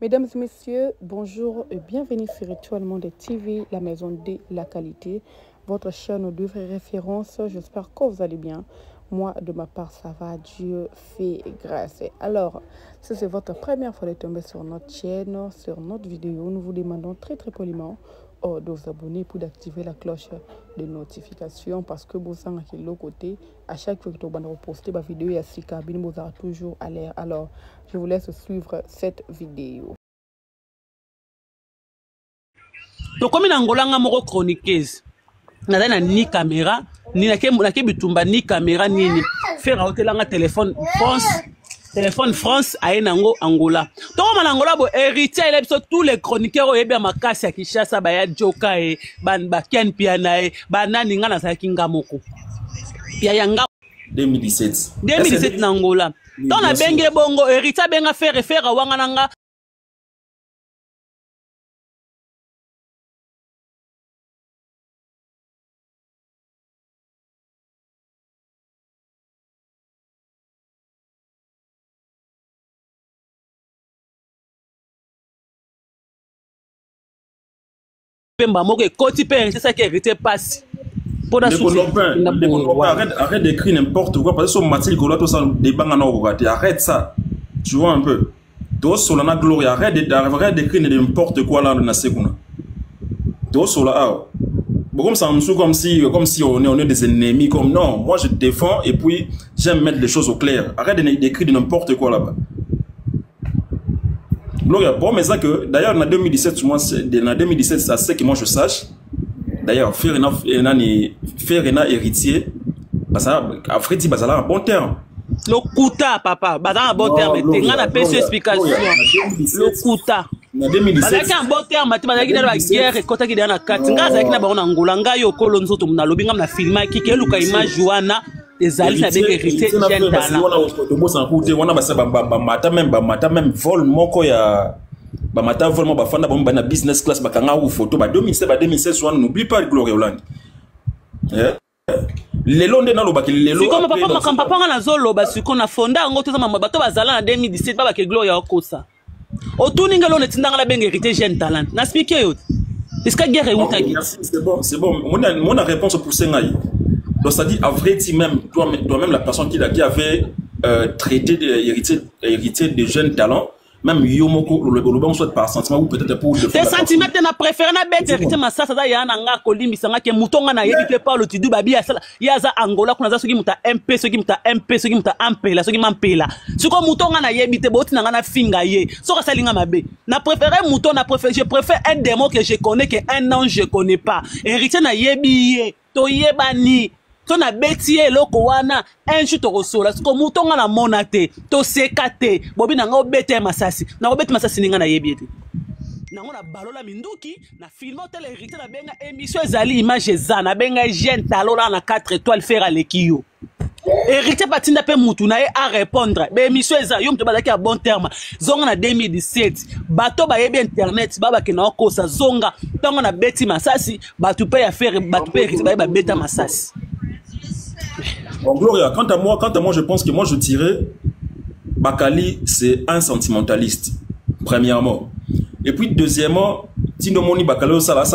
Mesdames et messieurs, bonjour et bienvenue sur Étoile Monde TV, la maison de la qualité, votre chaîne de référence. J'espère que vous allez bien. Moi, de ma part, ça va. Dieu fait grâce. Alors, si c'est votre première fois de tomber sur notre chaîne, sur notre vidéo, nous vous demandons très poliment de vous abonner pour d'activer la cloche de notification parce que vous savez que l'autre côté, à chaque fois que vous allez poster ma vidéo, il y a six cabines, vous aurez toujours à l'air. Alors, je vous laisse suivre cette vidéo. Donc comme Angola moko chroniqueuse na ni caméra ni na ke bitumba ni caméra nini faire hotelanga téléphone France aye nango Angola to ma Angola bo héritier il a tous les chroniqueurs et bien makasi ya Kinshasa ba ya Joka e ban ba Ken Piana e ba nani ngana sa kinga moko ya yanga 2017 na Angola to na benge bongo héritier benga faire wanga nanga Pemba moko koti pe c'est ça qui hérité passe pour la arrête d'écrire n'importe quoi parce que sur Mathilde Golo tout ça débat na regarder arrête ça tu vois un peu to solana glory arrête d'écrire n'importe quoi là na sekuna to sola bon comme ça comme si on est des ennemis comme non moi je défends et puis j'aime mettre les choses au clair arrête d'écrire n'importe quoi là-bas. Bon, mais ça que d'ailleurs en 2017, moi, en 2017, c'est ce que moi je sache. D'ailleurs, faire un héritier, après, il va un bon terme. Le Kouta, papa, un bon terme. Tu as une explication. Le Kouta. En 2017. Un bon terme, tu as la guerre et quand tu as la carte, tu as la Angola, tu as eu colonzo, tu as lobby, tu as filmé, qui est le image Joana. Les alliés avec hérité jeune talent. On a même vol moko ya bamata vol mo bafanda bomba na business class bakanga ou photo ba 2016 n'oublie pas Glory Hollande. Les londe na lobaki les lo. Comme papa na zolo ba siko na fonda ngo toza mama bato bazala na 2017 baba ke Glory okosa. Otuninga lo netindanga la benga hérité jeune talent. Na expliquer yo. Est-ce que guerre est utaki? C'est bon. Mon réponse pour Sengai. Donc ça dit, à vrai dire même, toi-même la personne qui avait traité d'héritier de jeunes talents, même Yomoko, le bon soit par sentiment ou peut-être pour le tes sentiments, tu n'as préféré na bête héritier ma ça y a nga kolimbi sanga ke mutonga na yebite pas le tidu babi ya za Angola kuna za soki muta MP soki muta MP la soki mampela siko mutonga na yebite boti na finga ye so ka salinga mabe na préféré mouton je préfère un démon que je connais que un ange je connais pas héritier na yebi to yebani to na betiye loko wana un jour to resola siko mutonga na monate to sekate bobi na ngo bete masasi na ngo bete masasi ninga na yebiete na ngo na balola minduki na film hotel hérité na benga émission ezali image eza na benga jeune talola na 4 étoiles faire lekio hérité patinda pe mutu na a répondre be émission eza yo mto bazaki a bon terme zonga na 2017 bato ba yebi internet baba ke na kosa zonga tonga na beti masasi batu pe ya faire batu pe hérité ba beta masasi. Bon, Gloria, quant à moi, je pense que moi je dirais Bakali, c'est un sentimentaliste, premièrement. Et puis, deuxièmement, Tino Moni Bakali, ça vidéo.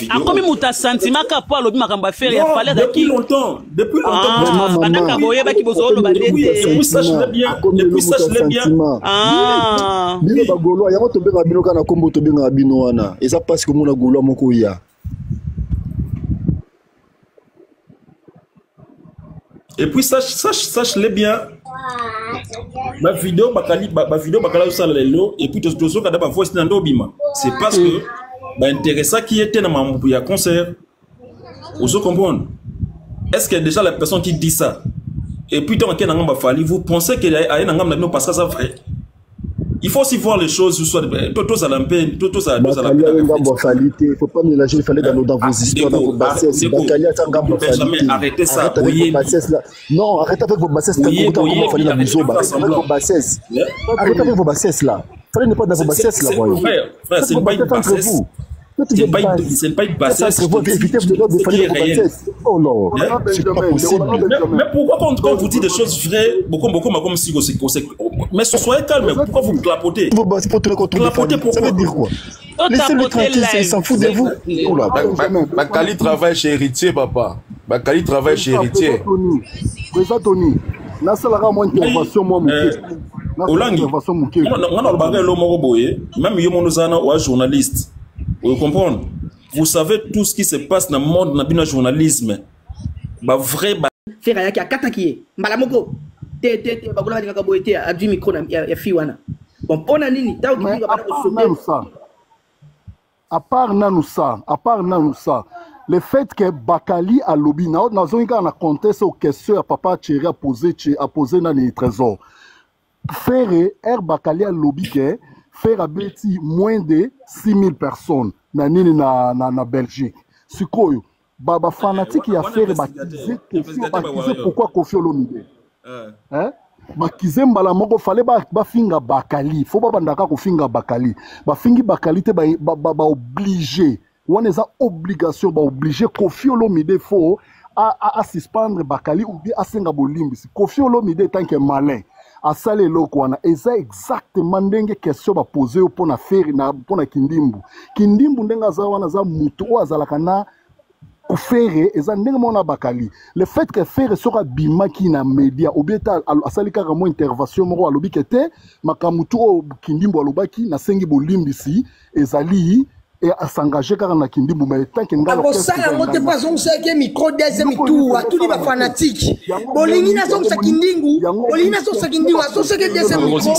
Ah, comme il sentiment qu'à pas le makamba faire, il fallait depuis longtemps. Depuis longtemps. Depuis ça, je l'ai bien. Depuis ça, je l'ai bien. Ah. Et ça passe comme on a Golo Mokoya. Et puis sache-le bien. Ma vidéo bakali ça lelo et puis tozo kada ba voice na ndobima. C'est parce que ba intéressant qui était dans ma concert. Vous comprenez? Est-ce que déjà la personne qui dit ça et puis tant qu'elle n'a pas fallu vous pensez qu'elle a une ngam parce que ça vrai? Il faut aussi voir les choses soit tout ça lampé tout ça il faut pas mélanger il fallait dans vos histoires dans vos bassesses arrêtez ça non arrêtez avec vos bassesses arrêtez avec vos bassesses là fallait ne pas dans vos bassesses là frère c'est pas une bassesse Ce n'est pas une bassesse. C'est oh non. C'est pas possible. Mais pourquoi quand vous dites des choses vraies, beaucoup comme si mais soyez calme, pourquoi vous clapotez? Clapotez pourquoi? Ça veut dire quoi? Laissez-le tranquille, il s'en fout de vous. Bakali travaille chez Héritier, papa. Bakali travaille chez Héritier. Président Tony, là, c'est la moi intervention, moi, Olangi, même yo journaliste. Vous comprenez? Vous savez tout ce qui se passe dans le monde dans le journalisme. Bah vrai bah. Faire ya kataki. Malamoko. Te bagola ngaka boete a du micro ya fiwana. Bon pona nini? Ta ukipiga bana ko à part ça, le fait que Bakali a lobby, nous avons contesté aux questions à Papa Thierry a posé dans les trésors. Faire Bakali a lobby que faire abeti moins de 6000 personnes na Belgique. C'est quoi? Baba fanatique qui a fait pourquoi Kofi Olomide? Hein? Bakize mbala moko fallait ba finga Bakali faut pas bandaka ko finga Bakali ba fingi Bakali te ba obligé on est obligation ba obligé Kofi Olomide faut à suspendre Bakali ou bien à senga bolimbi Kofi Olomide tant que malin à sale loko wana eza exactement ndenge question ba poser pour na faire na pour na kindimbu ndenga za wana za mutu azalaka na faire eza ndenge mona Bakali le fait que faire sera bimaki na média obeta asalika ka mo intervention moko alobi kete makamutu o kindimbo alobaki na sengi bolimbisi ezali et à s'engager car na kindimbo mais tant que ngalo ça la montée pas on sait que micro deuxième tour à tous les fanatiques bolingi na son sakindingu bolingi na son sakindingu so ce que deuxième micro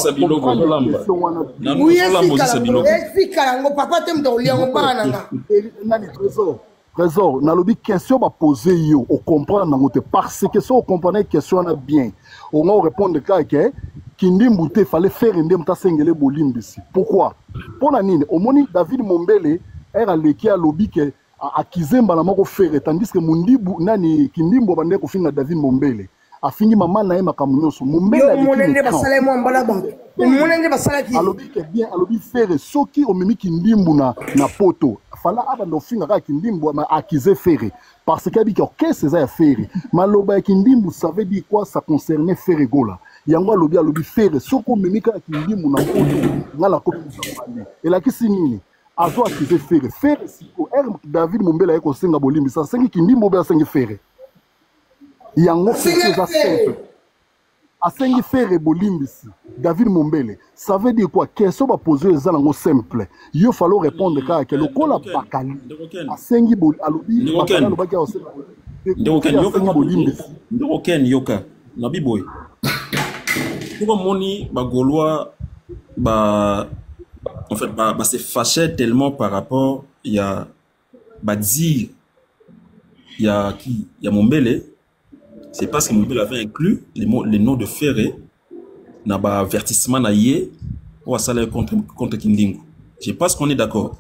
oui efika ngo papa tem do liango bana na Trésor, na lobi question ba poser yo, on comprend na ngote parce que si on comprend question na bien, on va répondre que kindimbu te fallait faire ndem ta sengele bolimbisi. Pourquoi? Pour na nini, omoni David Mombele era leki a lobi que a kizemba na moko faire tandis que mundibu nani kindimbu bande ko finga David Mombele. Afingi mama na ema kamunyoso Mombele monende basala mo mbala bango. Monende basala ki. Alobi que bien, alobi faire soki omemi kindimbu na poto. Fala abando finga ka kindimbu ma akize faire parce que biko qu'est-ce ça faire maloba kindimbu ça veut dire quoi ça concernait faire gola yango alobi faire soko memika kindimbu na poto ngala ko et la kisi nini azo akize faire siko David Mombela eko senga bolimbi ça sengi kindimbu ba sengi faire yango c'est ça simple asengi faire bolimbisi David Mombele ça veut dire quoi question va poser les alango simple il faut répondre car que le kola Bakali asengi alobi Bakali alobaki Ndoken yoka na biboy pour moni ba Gaulois en fait se fâchait tellement par rapport il y a dire il y a Mombele. C'est parce que Mombele avait inclus les noms de Ferré dans l'avertissement pour aller contre Kindingu. Je pense qu'on est d'accord.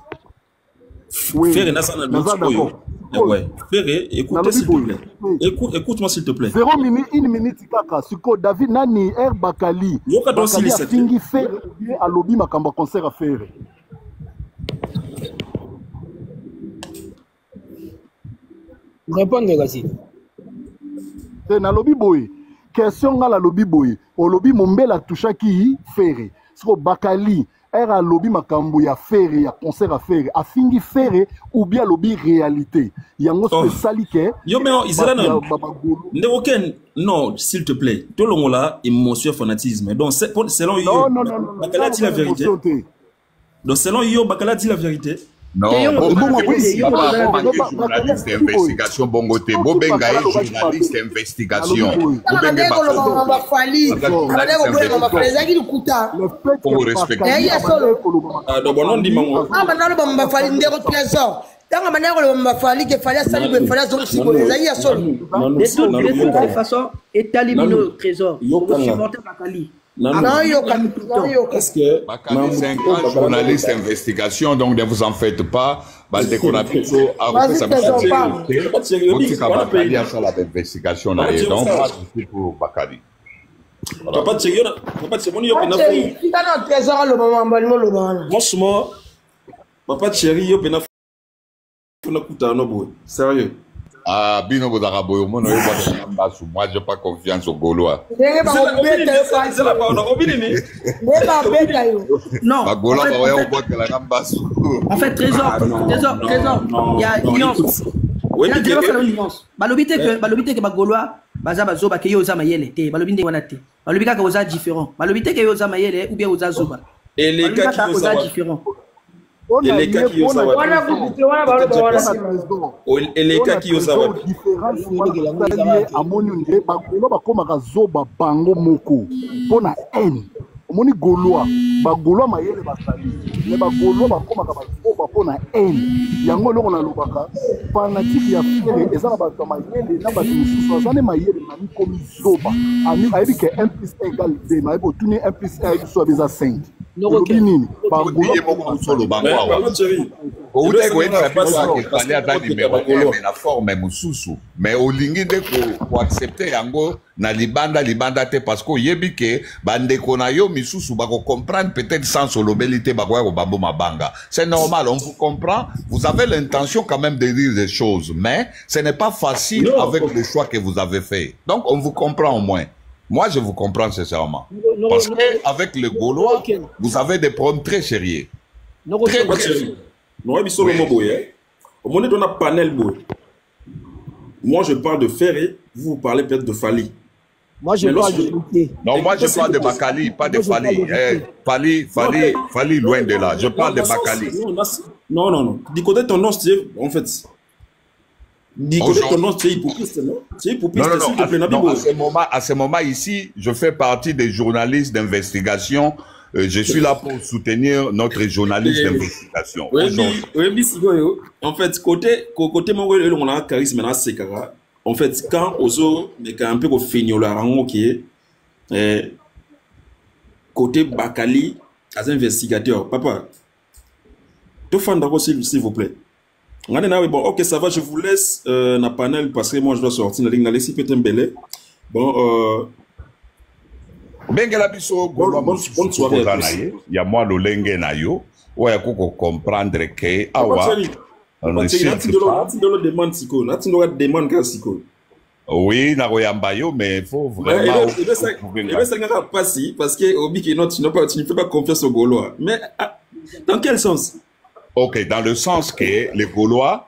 Oui, Ferré n'a pas d'accord. Ouais. Ferré, écoutez s'il te plaît. Écoute-moi s'il te plaît. 0 minute, 1 minute, kaka. Suko David Nani, Bakali. Bakali a fingi Ferré, a lobby makamba concert à Ferré. Répondez, vas-y. Na lobby boy question nga la lobby boy o lobby Mombela touchaki Ferré siko Bakali era lobby makambo ya Ferré ya concert à Ferré a fingi Ferré ou bien lobby réalité yango spéciali ke yo mais Israël non s'il te plaît tout le monde là émotion fanatisme donc selon yo Bakala dit la vérité donc selon yo Bakala dit la vérité. Non, journaliste d'investigation, bongoté, Bobenga est journaliste d'investigation. Pour vous respecter. Est-ce que Bakali, c'est un grand journaliste d'investigation, donc ne vous en faites pas. Bakali a fait l'investigation. Donc, c'est pour Bakali. Papa Thierry, franchement, Papa Thierry, funa kuta no boy. Sérieux. Ah, bino bozaka boyo mono yo ba mbasu. Moi j'ai pas confiance au Gaulois. Non. Ba Gaulois ba yo bote la mbasu. En fait, trésor, il y a nuance. Il y a nuance. Balobite que ba Gaulois baza bazoba ke yo za mayele te. Balobite wana te. Balobika ka oza différent. Balobite ke yo za mayele ou bien oza zoba. Et les cas qui oza différent. Et les cas qui osent et les cas qui osent amoni bakolo bakomaka zoba bango moko pona haine omoni Gaulois bagolo mayele basali mais bagolo bakomaka bazoba pona haine yango eloko nalobaka fanatique ya fiere eza na bato mayele na bato mosusu azane mayele nani komi zoba ayebi ke 1 plus 1 égale 2 mayebi otuni 1 plus 1 ayebi so abeza 5 nini solo bango outa koyebisa biso akefale aza numéro 1 mais na forme mosusu mais olingi nde koaccepte yango na libanda te parce que oyebi ke bandeko na yo misusu bakocomprendre peut-être sans olobeli te bakoya kobambo mabanga. C'est normal, on vous comprend, vous avez l'intention quand même de dire des choses, mais ce n'est pas facile avec le choix que vous avez fait. Donc on vous comprend au moins. Moi, je vous comprends sincèrement. Parce qu'avec le Gaulois, vous avez des problèmes très sérieux. Très sérieux. Moi, je parle de Ferré, vous parlez peut-être de Fali. Moi, je parle de Fali. Non, moi, je parle de Bakali, pas de Fali. Fali, loin de là. Je parle de Bakali. Non. Du côté de ton nom, en fait... Du côté de ton nom, c'est hypocrite, non? C'est hypocrite, s'il te plaît, non, à ce moment ici, je fais partie des journalistes d'investigation. Je suis là pour soutenir notre journaliste d'investigation. Oui, en fait, côté on a charisme, en fait, quand Ozo, mais quand un peu au fignola, côté Bakali, as investigateur, papa, tout fan d'abord, s'il vous plaît. Bon, ok, ça va, je vous laisse na panel parce que moi je dois sortir. Bon, Bengela biso bonne soirée. Il y a moi l'olenge na yo. Ouais, koko comprendre que awa. Oui, na royamba yo, mais il faut vraiment. Parce que Obi qui tu ne fais pas confiance aux Gaulois. Mais dans quel sens? Ok, dans le sens que les Gaulois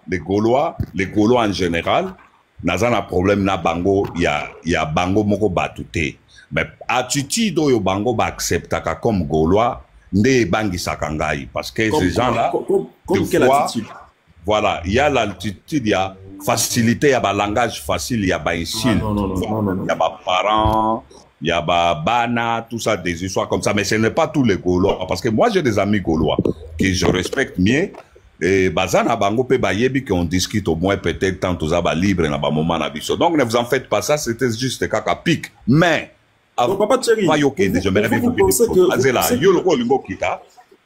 en général, n'a un problème na bango, il y a bango moko batute. Mais attitude yo bango ba acceptaka comme Gaulois, nde bangi sakangai parce que ces gens-là, comme quelle attitude? Voilà, il y a l'attitude, il y a facilité, il y a un langage facile, il y a un insulte, il y a des parents, il y a Bana, tout ça, des histoires comme ça. Mais ce n'est pas tous les Gaulois. Parce que moi, j'ai des amis Gaulois que je respecte mieux. Et Bazana Bango pe bayebi qu'on discute au moins peut-être tant aux abats libres na ba moment na biso. Donc ne vous en faites pas ça, c'était juste caca pic. Mais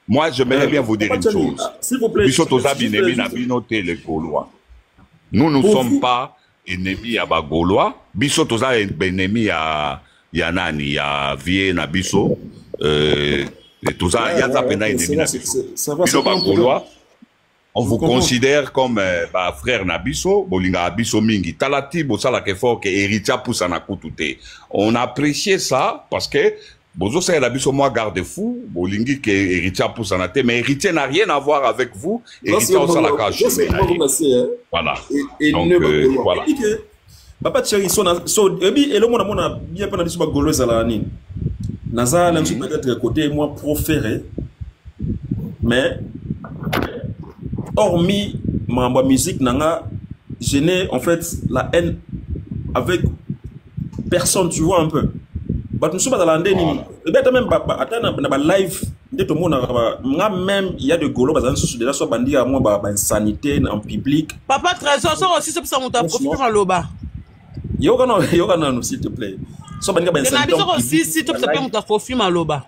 moi, j'aimerais bien vous dire une chose. S'il vous plaît. Les Gaulois. Nous ne sommes pas ennemis à Gaulois. Biso toza ennemis à Yanani, ya vie na biso, tout ça, il y a ça pendant ennemi na biso. On vous considère comme frère na biso, bolinga biso mingi. Talati bosala ke fort que héritier poussa na kutute. On appréciait ça parce que bozo ça la biso moi garde-fou, bolingi que héritier poussa na te, mais héritier n'a rien à voir avec vous. Héritier on la cache. Voilà. Donc voilà. Papa Thierry, et le monde a bien pendant que Gaulois à la Nine. Naza, là, peut-être côté moi proféré, mais hormis ma musique, je n'ai en fait la haine avec personne, tu vois un peu. Mais nous sommes dans la Nine. Et bien, même, attends, live, même il y a des Gaulois, déjà, soit bandit à moi, sanité en public. Papa Trésor, ça aussi, c'est pour ça que tu as profité dans le bas. Yoga, s'il te plaît. So, ben, aussi, si tu peux film à l'oba.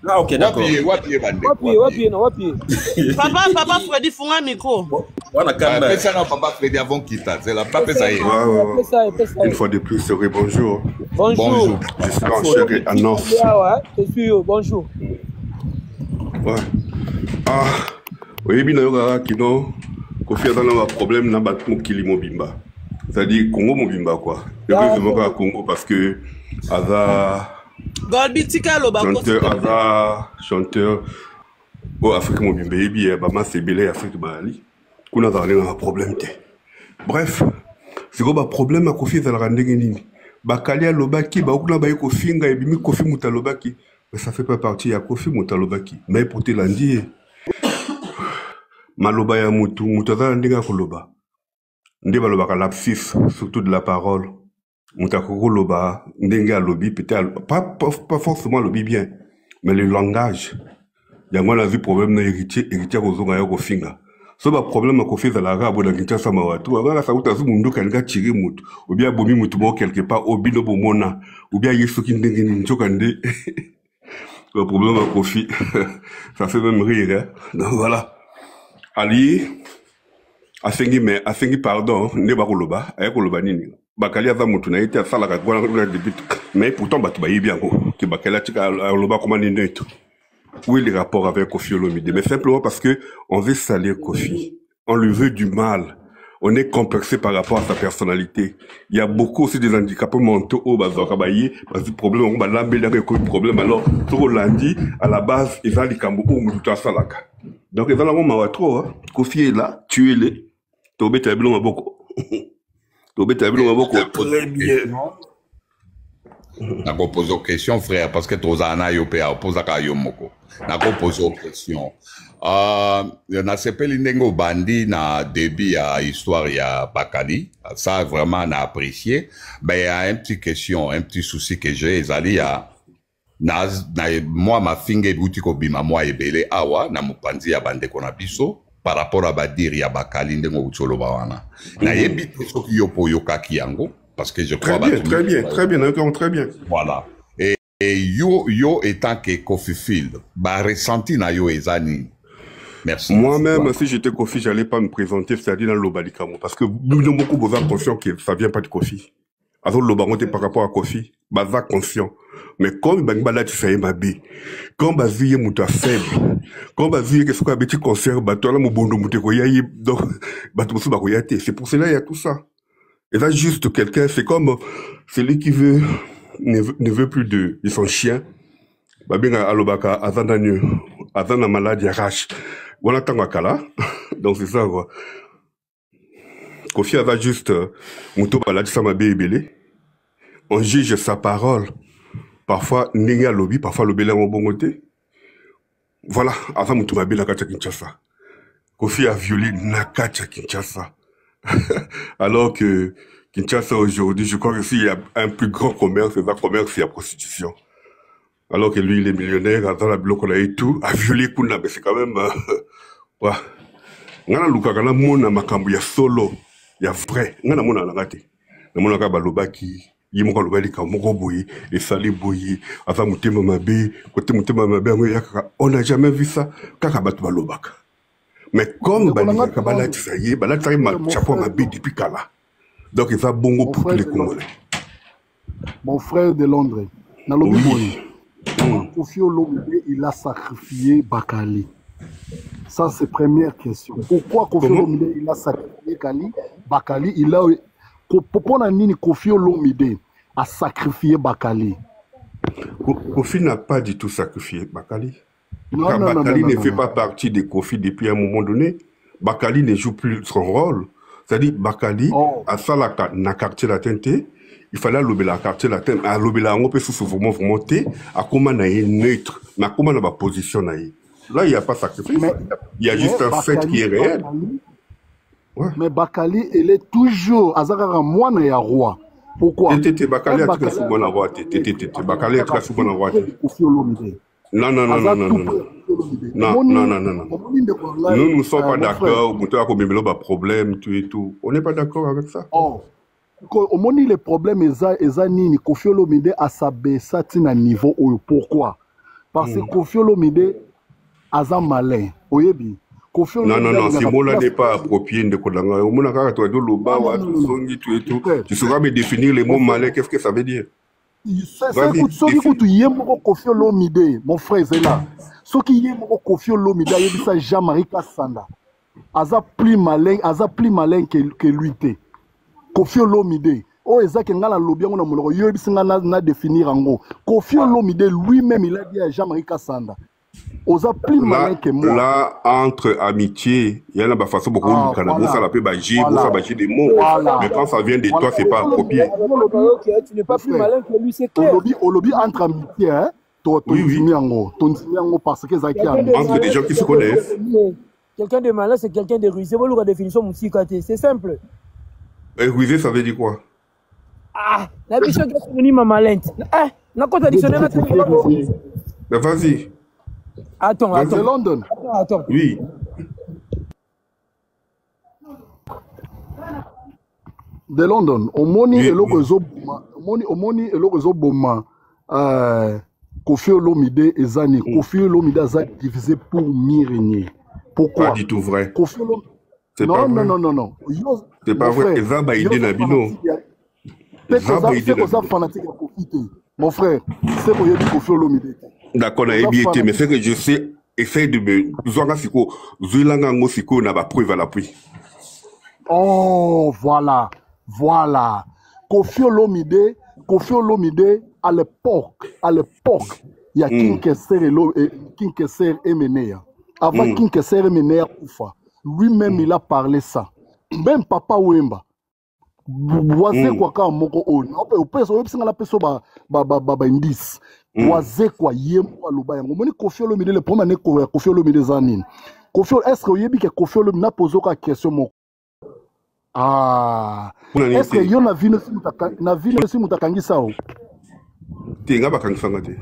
Ah, ok, d'accord. Papa Freddy, font un micro. Papa Freddy avant qu'il t'a. C'est la pape, ça y est. Une fois de plus, c'est bonjour. Bonjour. Je suis en chair et en os. Je suis bonjour. Ouais. Ah, oui, bien, Kino. Kofi a un problème dans le Mokili Mobimba. C'est-à-dire Congo Mobimba, quoi. Je veux vraiment à Congo parce que chanteur, au Afrique Mobimba, et bien, c'est belé Afrique Bali. Qu'on a un problème. Bref, c'est quoi le problème à Kofi dans la Randengeni? Bakali a Lobaki, Bakuna Baye Kofi, et Bimi Kofi Moutalobaki. Mais ça fait pas partie à Kofi Moutalobaki. Mais pour te l'andi, Maloba ya Moutou, Moutaza Ndinga Koloba. Ndeba Loba lapsus, surtout de la parole. Moutakoko Loba, Ndenga Lobi, peut-être, pas forcément Lobi bien, mais le langage. Il y a moi la vie problème d'héritier aux Zonga Yoko Finga. Ce problème à Kofi Zalaga, dans Kinshasa Mawatu, avant la Saouta Zumundo, quelqu'un tiré mout, ou bien Bomi Moutubo quelque part, ou bien Bomona, ou bien Yesuki Ndengeni Chokande. Le problème à Kofi, ça fait même rire, hein. Donc voilà. Ali, Asengi pardon, Neba Koloba, Ayakoloba Nini. Bakali Aza Moutuna était à Salaka, mais pourtant Batubayi bien, que Bakali a Loba comme un neutre. Où est le rapport avec Kofi Olomide? Mais simplement parce que on veut salir Kofi. On lui veut du mal. On est complexé par rapport à sa personnalité. Il y a beaucoup aussi des handicapés mentaux au Bazokabaye, parce que le problème, on va l'embêter avec le problème. Alors, tout le lundi, à la base, ils ont les Kambourou, Moutouta Salaka. Donc, ils ont la maman trop, hein. Kofi est là, tuez-les. Tobé Tablon a beaucoup. Tobé Tablon a beaucoup. Très bien. Je vais poser une question, frère, parce que tu as posé une question. Na sepeli ndengo bandi na début à histoire ya Bakali. Ça, vraiment, on a apprécié. Mais il y a une petite question, un petit souci que j'ai. Moi, ma finge boutiko bima, moi, ebele awa, na mupanzi ya bande konabiso, par rapport à badir ya Bakali ndengo ucholo bawana. Na yebi teso ki yopo yokaki yango. Parce que je crois très bien. Voilà. Et yo étant que Kofi Field, ressenti na yo ezani. Merci. Moi-même, si j'étais Kofi, j'allais pas me présenter, c'est-à-dire dans l'Obalikamo. Parce que nous avons beaucoup besoin conscient que ça vient pas de Kofi. Alors l'Obaronte par rapport à Kofi, baza conscient. Mais comme Bangbala tu sais ma bi, comme bazi mouta faible, comme bazi qu'est-ce qu'on a petit concert, batola mo bondo mouté koyayi, donc batomusu bakoyate. C'est pour cela il y a tout ça. Et là, juste quelqu'un, c'est comme celui qui ne veut plus de son chien. Babinga alobaka azana maladie rache. Voilà tangakala. Donc c'est ça quoi. Kofi va juste muto baladi sama bébélé. On juge sa parole. Parfois ninga lobby, parfois le belé en bon côté. Voilà, avant muto mabela kacha Kinshasa. Kofi a violé Nakacha Kinshasa. Alors que Kinshasa aujourd'hui, je crois que s'il y a un plus grand commerce, c'est un commerce, c'est la prostitution. Alors que lui, il est millionnaire, dans la bloc, on a et tout, a violé Kuna, mais c'est quand même, ouais. Ngana lukakana mona makambu ya solo, ya vrai. Ngana mona langate. Ngana ka balobaki, yimoko lobali ka moko boyi, et sali boyi, ava mutema mabe, côté mutema mabe, on n'a jamais vu ça, kaka batu balobaka. Mais comme Kabala Tsaye, Bala Tsaye m'a chapeau ma bille depuis Kala. Donc il va bongo pour tous les Congolais. Mon frère de Londres, oui. Kofi Olomide, il a sacrifié Bakali. Ça, c'est première question. Pourquoi Kofi Olomide, il a sacrifié Bakali? Il a... Pourquoi Kofi Olomide a sacrifié Bakali? Kofi n'a pas du tout sacrifié Bakali. Bakali ne fait pas partie des Kofi depuis un moment donné. Bakali ne joue plus son rôle. C'est-à-dire, Bakali, à Salaka, n'a quartier la tente, il fallait lober la quartier la tente, à lober la on peut souvent monter, à comment naïe neutre, mais à comment on va position naïe. Là, il n'y a pas sacrifice. Il y a juste un fait qui est réel. Ouais. Mais Bakali, il est toujours, Azakara Moine et roi. Pourquoi? Bakali a très souvent la roi. Bakali a très souvent la roi. Non. Nous ne sommes pas d'accord. Problème, tout et tout. On n'est pas d'accord avec ça. Au moment où les problèmes sont Kofi Olomide a s'abaissé à un niveau. Pourquoi? Parce que Kofi Olomide a un malin. Non, ce mot-là n'est pas approprié de Kodanga. Tu sauras me définir les mots malins, qu'est-ce que ça veut dire? Kofi Olomide, mon frère est là. Ce qui est Kofi Olomide, il y a Jean-Marie Kassanda. aza plus malin que lui te. Kofi Olomide. Oh, Ezak Ngala Lobiango na Moloko, Yobisinga na définir en gros. Kofi Olomide lui-même, il a dit à Jean-Marie Kassanda. Osa plus malin que moi. Là, entre amitié, il y a une façon beaucoup de cannabis, ça l'appelle bager, ça bager des mots. Mais quand ça vient de toi, c'est pas approprié. Tu n'es pas plus malin que lui, c'est clair. Olobi entre amitié, hein? Ton parce que Zaki entre des gens qui se connaissent. Quelqu'un de malin, c'est quelqu'un de rusé. Voilà la définition, c'est simple. Et rusé, ça veut dire quoi? Ah, la mission qui est devenue ma malente. Ah, n'a pas traditionnel. Mais vas-y. Attends. De London. Attends. Oui. De London. Omoni eloko ezoboma. Kofi Olomide ezani. Kofi Olomide a divisé pour mieux régner. Pourquoi? Pas du tout vrai. Kofi Olomide. Non. C'est pas vrai. Ezaba idée na bino. C'est fanatique à profiter. Mon frère, c'est pour y Kofi Olomide. D'accord, mais c'est que je sais, essaye de me. Zouanga Siko, Zouilanga Ngosiko n'a pas preuve à l'appui. Oh, voilà. Kofi Olomide, à l'époque, il y a King Kesser et Menea. Avant King Kesser et Menea Koufa, lui-même il a parlé ça. Même Papa Wemba. Boise quoi quand moko on on la peso ba indice boise quoi yem kwa loba yango moni Kofi Olomide le premier ne Kofi Olomide zanine Kofi est-ce que yebi que Kofi Olomide na poser ka question moko est-ce que yo na vino si mutakangisa o tenga bakangisa ngate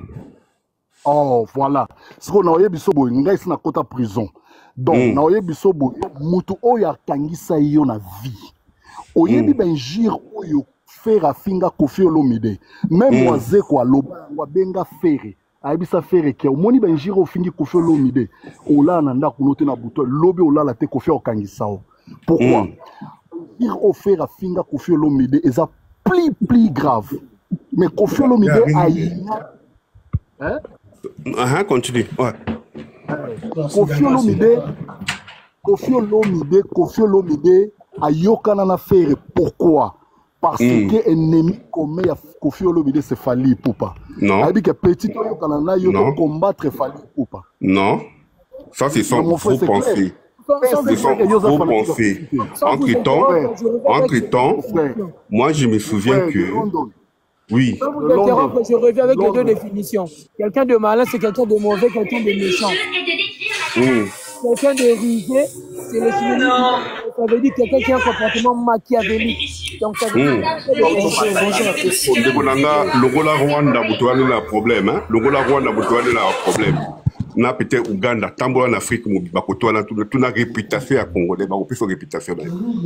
oh voilà ce qu'on a yebi so boy ngai sina kota prison donc na yebi so boy mutu oya kangisa yo na vie oyebi benjir oyo faire afinga Kofi Olomide même oise kwa loba wa benga fere ayebisa fere ke omoni benjir ofingi Kofi Olomide ola na ndako note na buto lobi ola la te Kofi okangisa o pourquoi dire au faire afinga Kofi Olomide eza plus grave mais Kofi Olomide continue ouais Kofi Olomide ayokana na faire pourquoi parce que ennemi commun ya Kofi Olomide c'est Fally Ipupa non ayebi que petit oyokana na yo combattre Fally Ipupa non ça c'est son faux pensée c'est son faux pensée entre temps moi je me souviens que oui je reviens avec les deux définitions. Quelqu'un de malin c'est quelqu'un de mauvais, quelqu'un de méchant. Quelqu'un de rusé, c'est le synonyme. Ça veut dire quelqu'un qui a un comportement machiavélique. Donc ça veut dire Longola Rwanda Boutouane a un problème. Longola Rwanda Boutouane a un problème. Na peut-être Ouganda, Tambola en Afrique, Bakotoana, toute la réputation à Congolais, bah, on peut son réputation.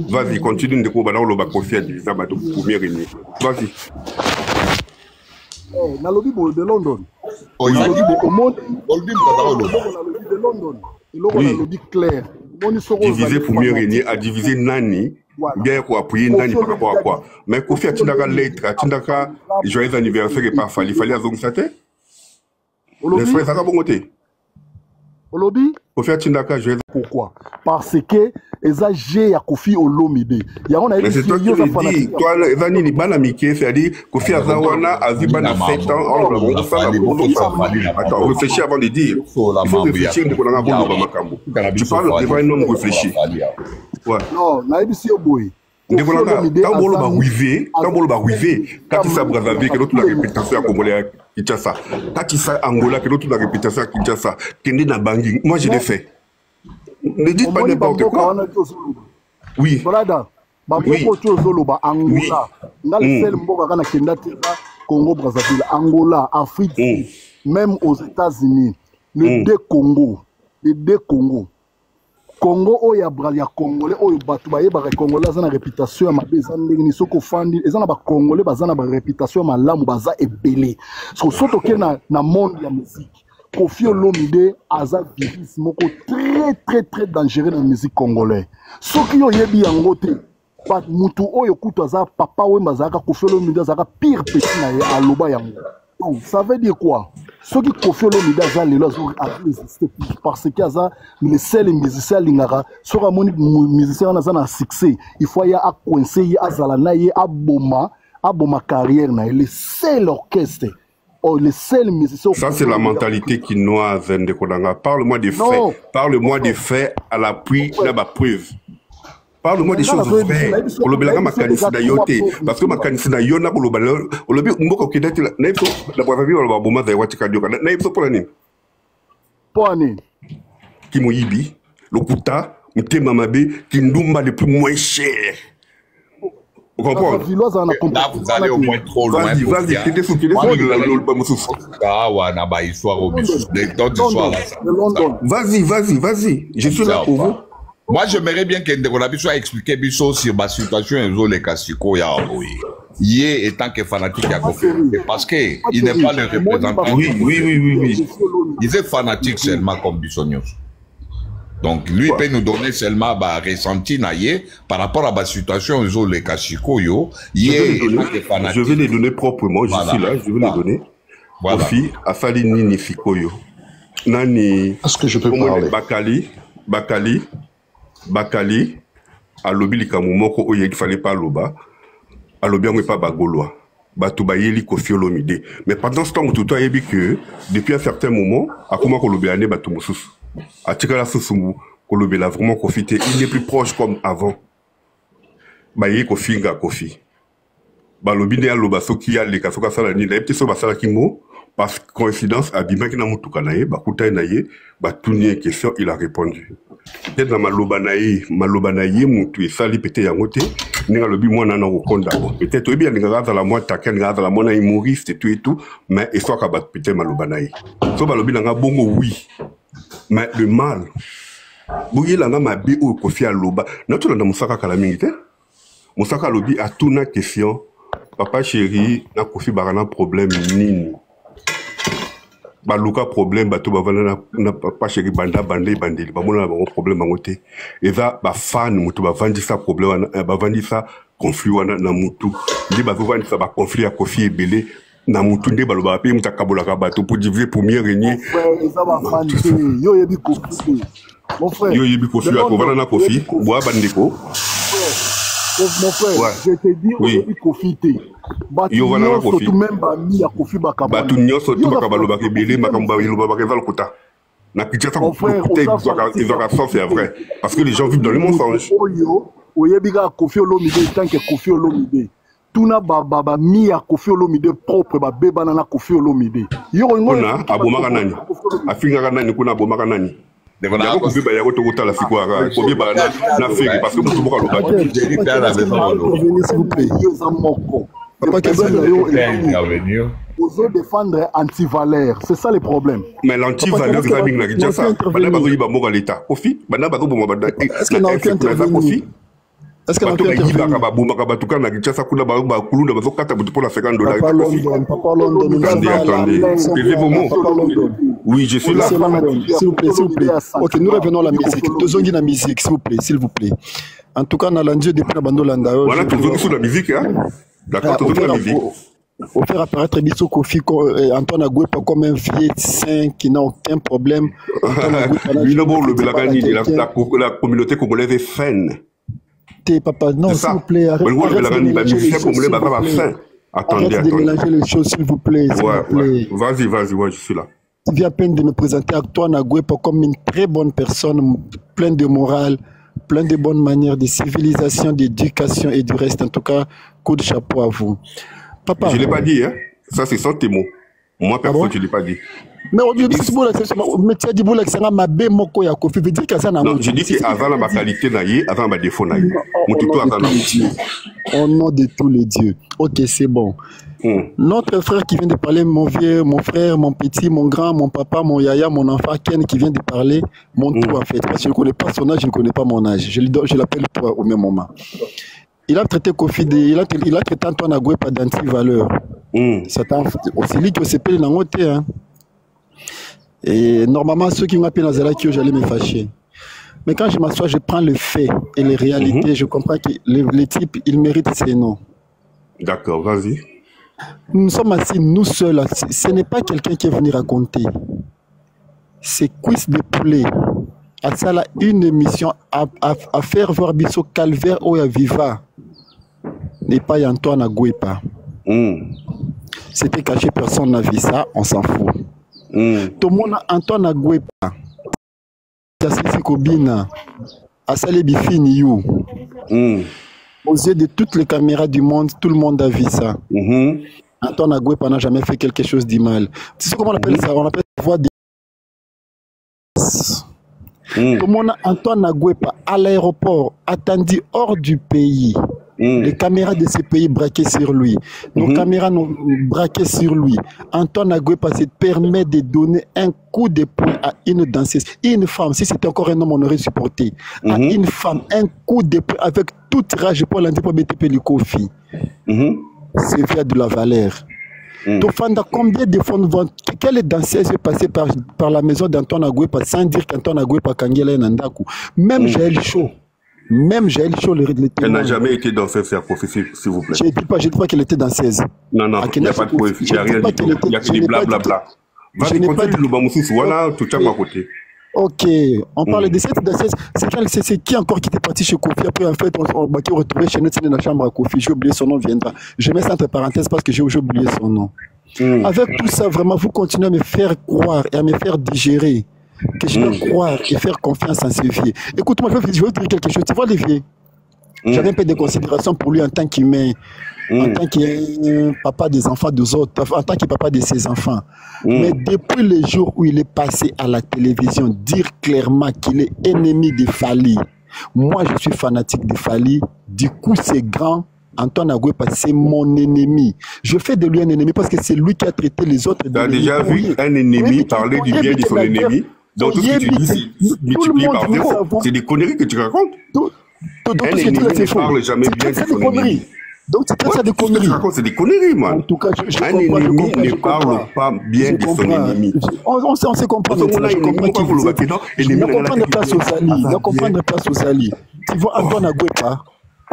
Vas-y, continue de couper dans le Bakofi à Disa, bah, pour mieux régner. Vas-y. Na lobby de London. Oh, il de London. Oui. Clair. Diviser pour mieux régner, à diviser Nani, bien pour appuyer Nani par rapport à quoi. Mais Kofi a Tindaka lettre, a Tindaka joyeux anniversaire et pas Fally à Zongsaté. Les frères, ça va bon côté. Olobi pourquoi? Parce que Ezagé a Kofi Olomide. Mais c'est toi qui le dis. Toi, Ezani ni bana mike, c'est-à-dire Kofi Azawana a vu bana 7 ans. Attends, réfléchis avant de dire. Il faut réfléchir de qu'on a bon dans Makambo. Tu parles devant un homme réfléchi. Ouais. Non, naïbisi Oboy. Quand on va arriver, quand il s'est Brazzaville, que l'autre la réputation à Congolais à Kinshasa, quand il s'est Angola, que l'autre la réputation à Kinshasa, Kende na Bangui, moi je l'ai fait. Ne dites pas n'importe quoi. Oui. Congo Brazzaville, Angola, Afrique, même aux États-Unis, les deux Congos. Congo oya bralia congolais oyo batu ba yeba congolais za na réputation ya mabe za ndenge ni soko fandi eza na ba congolais baza na ba réputation ya malamu baza ebele so soto ke na monde ya musique Kofi Olomide aza virus moko très dangereux dans la musique congolaise soki yo yebi yango te ba mutu oyo kutu aza papa Wemba za ka Kofi Olomide za ka pire petit na aloba yango donc ça veut dire quoi ceux qui confient le média za lelo résister parce que ça les seuls musiciens lingara sur un musicien on a un succès il faut y a coincé à zalana y a boma carrière na les seuls orchestres les seuls musiciens. Ça c'est la mentalité qui noie Zende Kodanga. Parle-moi des faits, parle-moi des faits à l'appui de ma preuve. Parle-moi des choses vraies. Kolobelanga makanisi na yote parce que makanisi na yona kolobala olobi mboko kidati na ipso la bravi wala boma za watika dioka na ipso pour nini kimoyibi lokuta mtema mabe kindumba le plus moins cher. Vous comprenez? Là, vous allez au moins trop loin. Vas-y, vas-y, je suis là pour vous. Moi, j'aimerais bien qu'on soit expliqué sur ma situation et les Kassiko Yé étant que fanatique à confirmer parce qu'il n'est pas le représentant. Oui. Il est fanatique seulement comme Bissonios. Donc, lui, il peut nous donner seulement ressenti par rapport à la situation aux les Kassiko je vais les donner proprement, je suis là, je vais les donner. Voilà. Kofi, Afali Nini Fikoyo. Nani. Est-ce que je peux parler? Bakali, à l'obi likamumoko oye il fallait pas loba, à l'obi on pas bagoloa, batubayeli Kofi Olomide. Mais pendant ce temps, tout a dit que depuis un certain moment, à comment Kolobi ane batumusus, à Tikala Susumu, Kolobi l'a vraiment profité, il n'est plus proche comme avant. Baye Kofi nga Kofi. Balobi ne aloba soki ya le kasoka sala ni la petit so basala kimo. Parce que coïncidence, Abima qui n'a pas naye, bakuta naye, batuni question, il a répondu. Peut-être dans malobanaye, moutou sali pété yangote, n'inga lobi moi nana okonda. Peut-être bien n'inga dans la moi taken, n'inga dans la moi humoriste et tout, mais et soit kabat pété malobanaye. So balobi n'inga bongo oui, mais le mal. Bouye l'anga mabi ou Kofi aloba. N'atou l'anga moussaka kalamingite. Moussaka lobi a tout na question. Papa chéri, na Kofi barana problème nini. Baluka problème bato bavana na pas chéri banda bandeli ba mona ba problème ngote eza ba fan mutu bavandi sa problème bavandi sa conflit wana na mutu ndi bavandi sa ba conflit ya Kofi ebele na mutu ndi baloba pe mutakabola ka bato pour diviser pour mieux régner eza ba fan yo yebi Kofi mon frère yo yebi Kofi ko vana na Kofi boa bandeko mon frère ouais. Je te dis oui. Kofi te yo vana na Kofi tout même ba mi ya Kofi bakaba batu nyoso tu bakaba lo bakebele makamba lo bakeza lo kota na kichata ko ils ont raison c'est vrai parce que les gens vivent dans le mensonge o yebi ga Kofi Olomide tant que Kofi Olomide tuna baba mi ya Kofi Olomide propre ba bebana na Kofi Olomide yo ngona abomaka nani afinga nani kuna abomaka nani de voilà ko biba ya ko to la siko ara ko biba na feki parce que mutu boka lo ba s'il vous plaît papa que vous défendre anti-valeur, c'est ça le problème. Mais l'anti-valeur c'est avec la Kinshasa bana ba yiba mo l'état Kofi bana ba ko bo ba est-ce que na Kofi est-ce que na Kofi ba bo ba tuka na Kinshasa kuna ba kulunda ba kata butu pour la $50 papa London oui, je suis là. S'il vous plaît. Ok, nous revenons à la musique. Tozongi la musique, s'il vous plaît. En tout cas, on a l'enjeu depuis la bande Landa. Voilà, tozongi sur la musique, hein. D'accord, tozongi la musique. On fait apparaître Bissou Kofi, Antoine Agouepa comme un vieux saint qui n'a aucun problème. La communauté congolaise est saine. Papa, non, s'il vous plaît. Arrêtez de mélanger les choses, s'il vous plaît. Vas-y, ouais, je suis là. Tu viens à peine de me présenter Antoine Agouepa comme une très bonne personne, pleine de morale, pleine de bonnes manières, de civilisation, d'éducation et du reste. En tout cas, coup de chapeau à vous. Papa. Je ne l'ai pas dit, hein. Ça, c'est sans tes mots. Moi, personne, je ne l'ai pas dit. Mais aujourd'hui, tu as dit que c'est ma bé moko ya Kofi. Veut dire que ça n'a pas. Non, je dis que avant ma qualité naïe, avant ma défaut naïe. Au nom de tous les dieux. Ok, c'est bon. Notre frère qui vient de parler, mon frère, mon petit, mon grand, mon papa, mon yaya, mon enfant, Ken qui vient de parler, mon tout en fait. Parce que je ne connais pas son âge, je ne connais pas mon âge. Je l'appelle toi au même moment. Il a traité Kofi, il a traité Antoine Agouepa d'anti-valeur. C'est lui qui s'est payé dans l'autre. Et normalement, ceux qui m'appellent Nazaraki, j'allais me fâcher. Mais quand je m'assois, je prends le fait et les réalités. Je comprends que les types, ils méritent ces noms. D'accord, vas-y. Nous sommes assis, nous seuls. Ce n'est pas quelqu'un qui est venu raconter. C'est Cuisse de Poulet. À ça, là, une émission à faire voir Bisso Calvaire ou à Viva. N'est pas Antoine Agouepa. C'était caché, personne n'a vu ça, on s'en fout. Tout le monde, Antoine Agouepa. Jassisi Kobina. Asale Bifini You. Aux yeux de toutes les caméras du monde, tout le monde a vu ça. Antoine Agouepa n'a jamais fait quelque chose de mal. Tu sais comment on appelle ça? On appelle ça voix de... Tout le monde, Antoine Agouepa, à l'aéroport, attendu hors du pays. Les caméras de ce pays braquées sur lui. Nos caméras nous braquées sur lui. Antoine Agouepa se permet de donner un coup de poing à une danseuse. Une femme, si c'était encore un homme, on aurait supporté. À une femme, un coup de poing avec toute rage pour l'anti pour BTP le Kofi. C'est via de la valeur. Tofanda, combien de fois nous voyons quelle danseuse est passée par la maison d'Antoine Agouepa sans dire qu'Antoine Agouepa Kangela est Nandaku. Même Jaël Chaud. Même Jaël Chaud, elle n'a jamais été danseuse, s'il vous plaît. Je ne dis pas qu'elle était danseuse. Non, il n'y a pas de preuve. Il n'y a rien du tout. Il n'y a que des blablabla. Vas-y, continue le Bamoussous. Voilà, tout à côté. Ok, on parle de cette danseuse. C'est qui encore qui était parti chez Kofi? Après, en fait, on va retrouver chez nous dans la chambre à Kofi. J'ai oublié son nom, viendra. Je mets ça entre parenthèses parce que j'ai oublié son nom. Avec tout ça, vraiment, vous continuez à me faire croire et à me faire digérer que je dois croire et faire confiance en ce vieux. Écoute-moi, je vais te dire quelque chose. Tu vois, Olivier, j'avais un peu de considération pour lui en tant qu'humain, en tant que papa des enfants des autres, en tant que papa de ses enfants. Mais depuis le jour où il est passé à la télévision, dire clairement qu'il est ennemi de Fally. Moi, je suis fanatique de Fally. Du coup, c'est grand. Antoine Agouepa, c'est mon ennemi. Je fais de lui un ennemi parce que c'est lui qui a traité les autres. Tu as déjà vu un ennemi parler du bien de son ennemi? Donc tout ce que tu dis, multiplié par zéro. C'est des conneries que tu racontes. Un ennemi ne parle jamais bien de son ennemi. Donc c'est ça des conneries. C'est des conneries, man. En tout cas, un ennemi ne parle pas bien de son ennemi. On se comprend. On comprend place aux alliés. On comprend place aux alliés. Tu vois, Antoine Agouepa,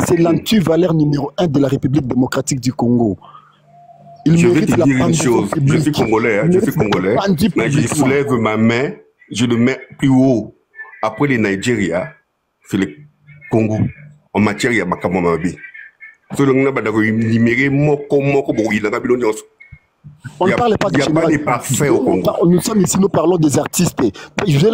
c'est l'anti-valeur numéro 1 de la République démocratique du Congo. Je vais te dire une chose. Je suis congolais, je suis congolais. Mais je soulève ma main, je le mets plus haut. Après les Nigeria, c'est le Congo. En matière, il y a Makamamabi. On ne parle pas de parfait au Congo. Nous sommes ici, nous parlons des artistes. L'artiste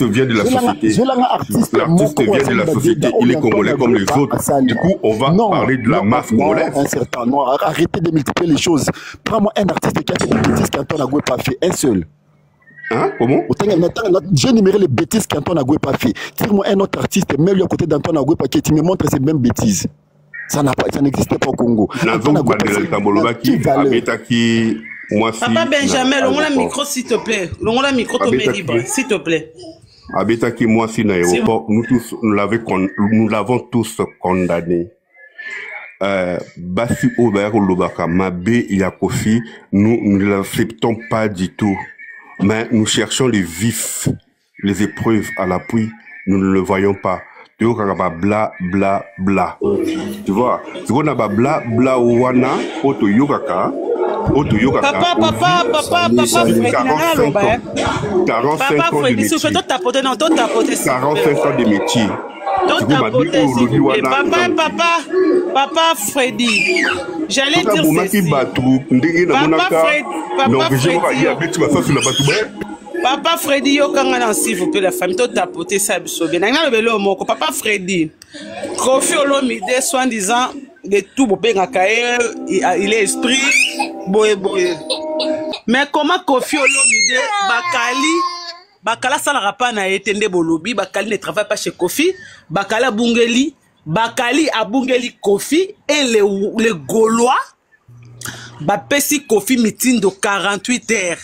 vient de la société. L'artiste vient de la société. Il est congolais comme les autres. Du coup, on va parler de la masse congolaise. Non, arrêtez de multiplier les choses. Prends-moi un artiste qui a fait des bêtises qu'Antoine Agouepa fait. Un seul. Hein? Comment? J'ai énuméré les bêtises qu'Antoine Agouepa fait. Tire-moi un autre artiste, mets-le à côté d'Antoine Agouepa qui me montre ces mêmes bêtises. Ça n'existe pas au Congo. Papa Benjamin, l'ongola micro s'il te plaît. L'ongola micro te met libre, s'il te plaît. Abetaki moi si na aéroport, nous l'avons tous condamné. Basi Ober Lobaka, Mabé Yakofi, nous ne l'acceptons pas du tout. Mais nous cherchons les vifs, les épreuves à l'appui, nous ne le voyons pas. Tu vois, bla bla bla. Tu vois, tu vois, bla bla wana, oto yokaka. Papa, 45 ans de métier. 45 ans de métier. Papa Freddy, j'allais dire ceci. Papa Freddy, s'il vous plaît, la famille, tout tapoter ça, Papa Freddy, Kofi Olomide, soi-disant, de tout, il est esprit, boé. Mais comment Kofi Olomide, Bakala salara pas na etende bolobi, Bakali ne travaille pas chez Kofi, Bakala Bungeli, Bakali a Bungeli Kofi et les Gaulois, Bapesi Kofi meeting de 48 heures.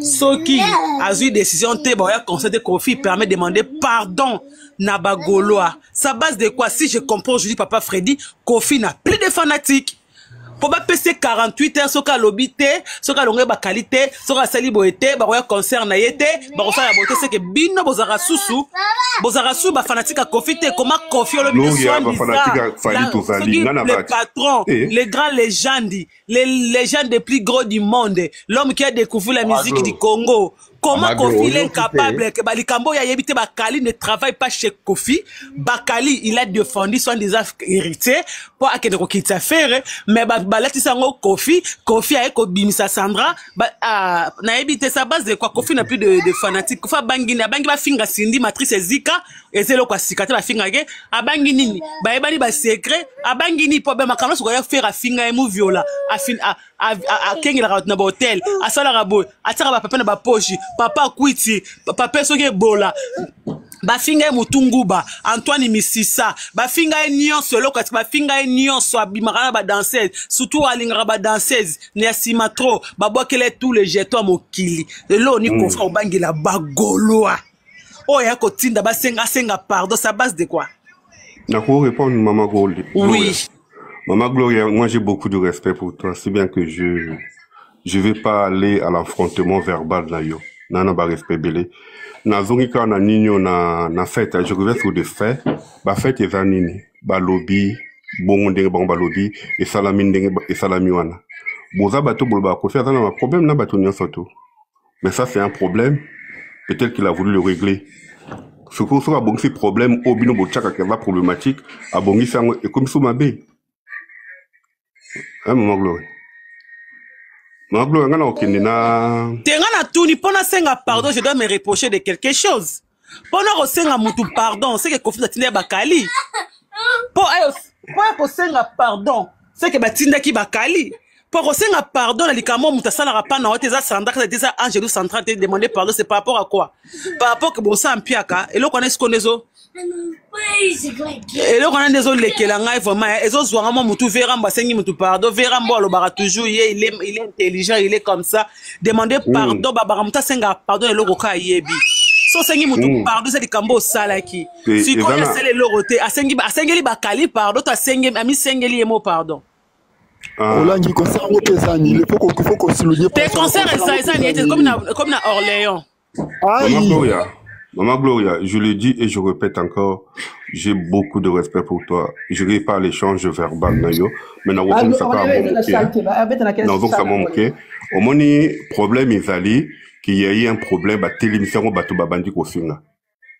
Ce qui a eu décision, le conseil de Kofi permet de demander pardon Naba Gaulois. Ça base de quoi? Si je comprends aujourd'hui, Papa Freddy, Kofi n'a plus de fanatiques. pour ba PC 48 heures soka lobité soka longue ba qualité soka sali boete ba roya concert na yete ba ko sala bote c'est que bino bozara susu ba fanatique Kofi te comment Kofi le patron les grands légendes les légendes les plus gros du monde l'homme qui a découvert la musique du Congo. Comment Kofi est incapable que Balikambo ya yebite Bakali ne travaille pas chez Kofi. Bakali il a défendu son des héritiers pour akende ko kitsa faire mais balati sango Kofi a eko bimisa Sandra na yebite sa base de quoi Kofi n'a plus de fanatiques Kofi bangi ba finga Cindy matrice Zika ezelo kwa sikata ba finga ke abangi nini ba ebani ba secret abangi ni problème makano so ya faire finga emu viola a kengi la na hotel a sala rabo a tira ba papa na ba poche papa kwiti papa soke bola bafinga mutunguba Antoine Misisa bafinga nyonso lokati bafinga nyonso abimara ba danseuse surtout alingara ba danseuse ne asima trop babokele tous les jetons mokili lelo ni confra obangela bagoloa oh ya kotinda basenga pardon ça base de quoi na ko répondre maman Gold. Oui maman Gloria, moi j'ai beaucoup de respect pour toi, c'est bien que je vais pas aller à l'affrontement verbal na yo. Nana ba respect belé. Na zongika na nino na fête, je reviens sur des faits. Ba fête eza nini? Ba lobby, bongo ndenge ba lobby et salami ndenge et salami wana. Boza bato bolba ko faire un problème na bato nyonso to. Mais ça c'est un problème. Peut-être qu'il a voulu le régler. Ce qu'on sera bon c'est problème au bino bochaka qui va problématique a bongi sango et comme sous ma bé. Maman Gloria. Maman Gloria, ngana okende na... Tengana tuni, pona senga pardon, je dois me reprocher de quelque chose. Pona senga mutu pardon, c'est que Kofi Batinde Bakali. Pona senga pardon, c'est que Batinde ki Bakali. Pour senga pardon, la likamo mutasala rapana, oteza Sandra, oteza Angelo Central, te demander pardon, c'est par rapport à quoi? Par rapport que bon ça en piaka, et là qu'on est ce qu'on est zo. Et là, on a des autres qui sont vraiment, ils ont souvent mutu veramba, sengi mutu pardon, veramba alobara toujours, il est intelligent, il est comme ça. Demander pardon, babaramuta senga pardon, et l'oka yebi. So sengi mutu pardon, c'est du cambo salaki. Si quoi c'est le loroté, a sengi bakali pardon, ta sengi ami sengi emo pardon. Olangi concert motezani, il faut qu'on souligne. Tes concerts ça comme na Orléans. Maman Gloria, je le dis et je répète encore, j'ai beaucoup de respect pour toi. Je ne vais pas l'échange verbal, mais au moins, problème est allé, qu'il y a eu un problème, télévision,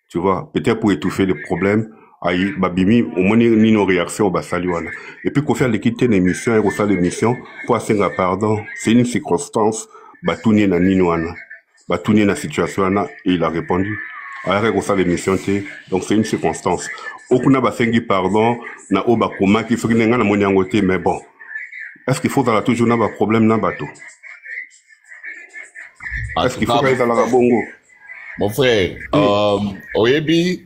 tu vois, peut-être pour étouffer les problèmes, aïe, babimi, au moins, ni nos réactions, saliwana. Et puis, qu'on fait l'équipe l'émission, et qu'on fait l'émission, pour assenga pardon, c'est une circonstance, batouni na ninoana, batouni na situation, et il a répondu. Alors, on fait l'émission, donc c'est une circonstance. Okuna basengi pardon, na oba koma qui fait que n'enga na moniangote, mais bon. Est-ce qu'il faut dans la toujours na ba problème na bateau? Est-ce qu'il faut qu'il y ait dans la bongo? Mon frère, Oyebi,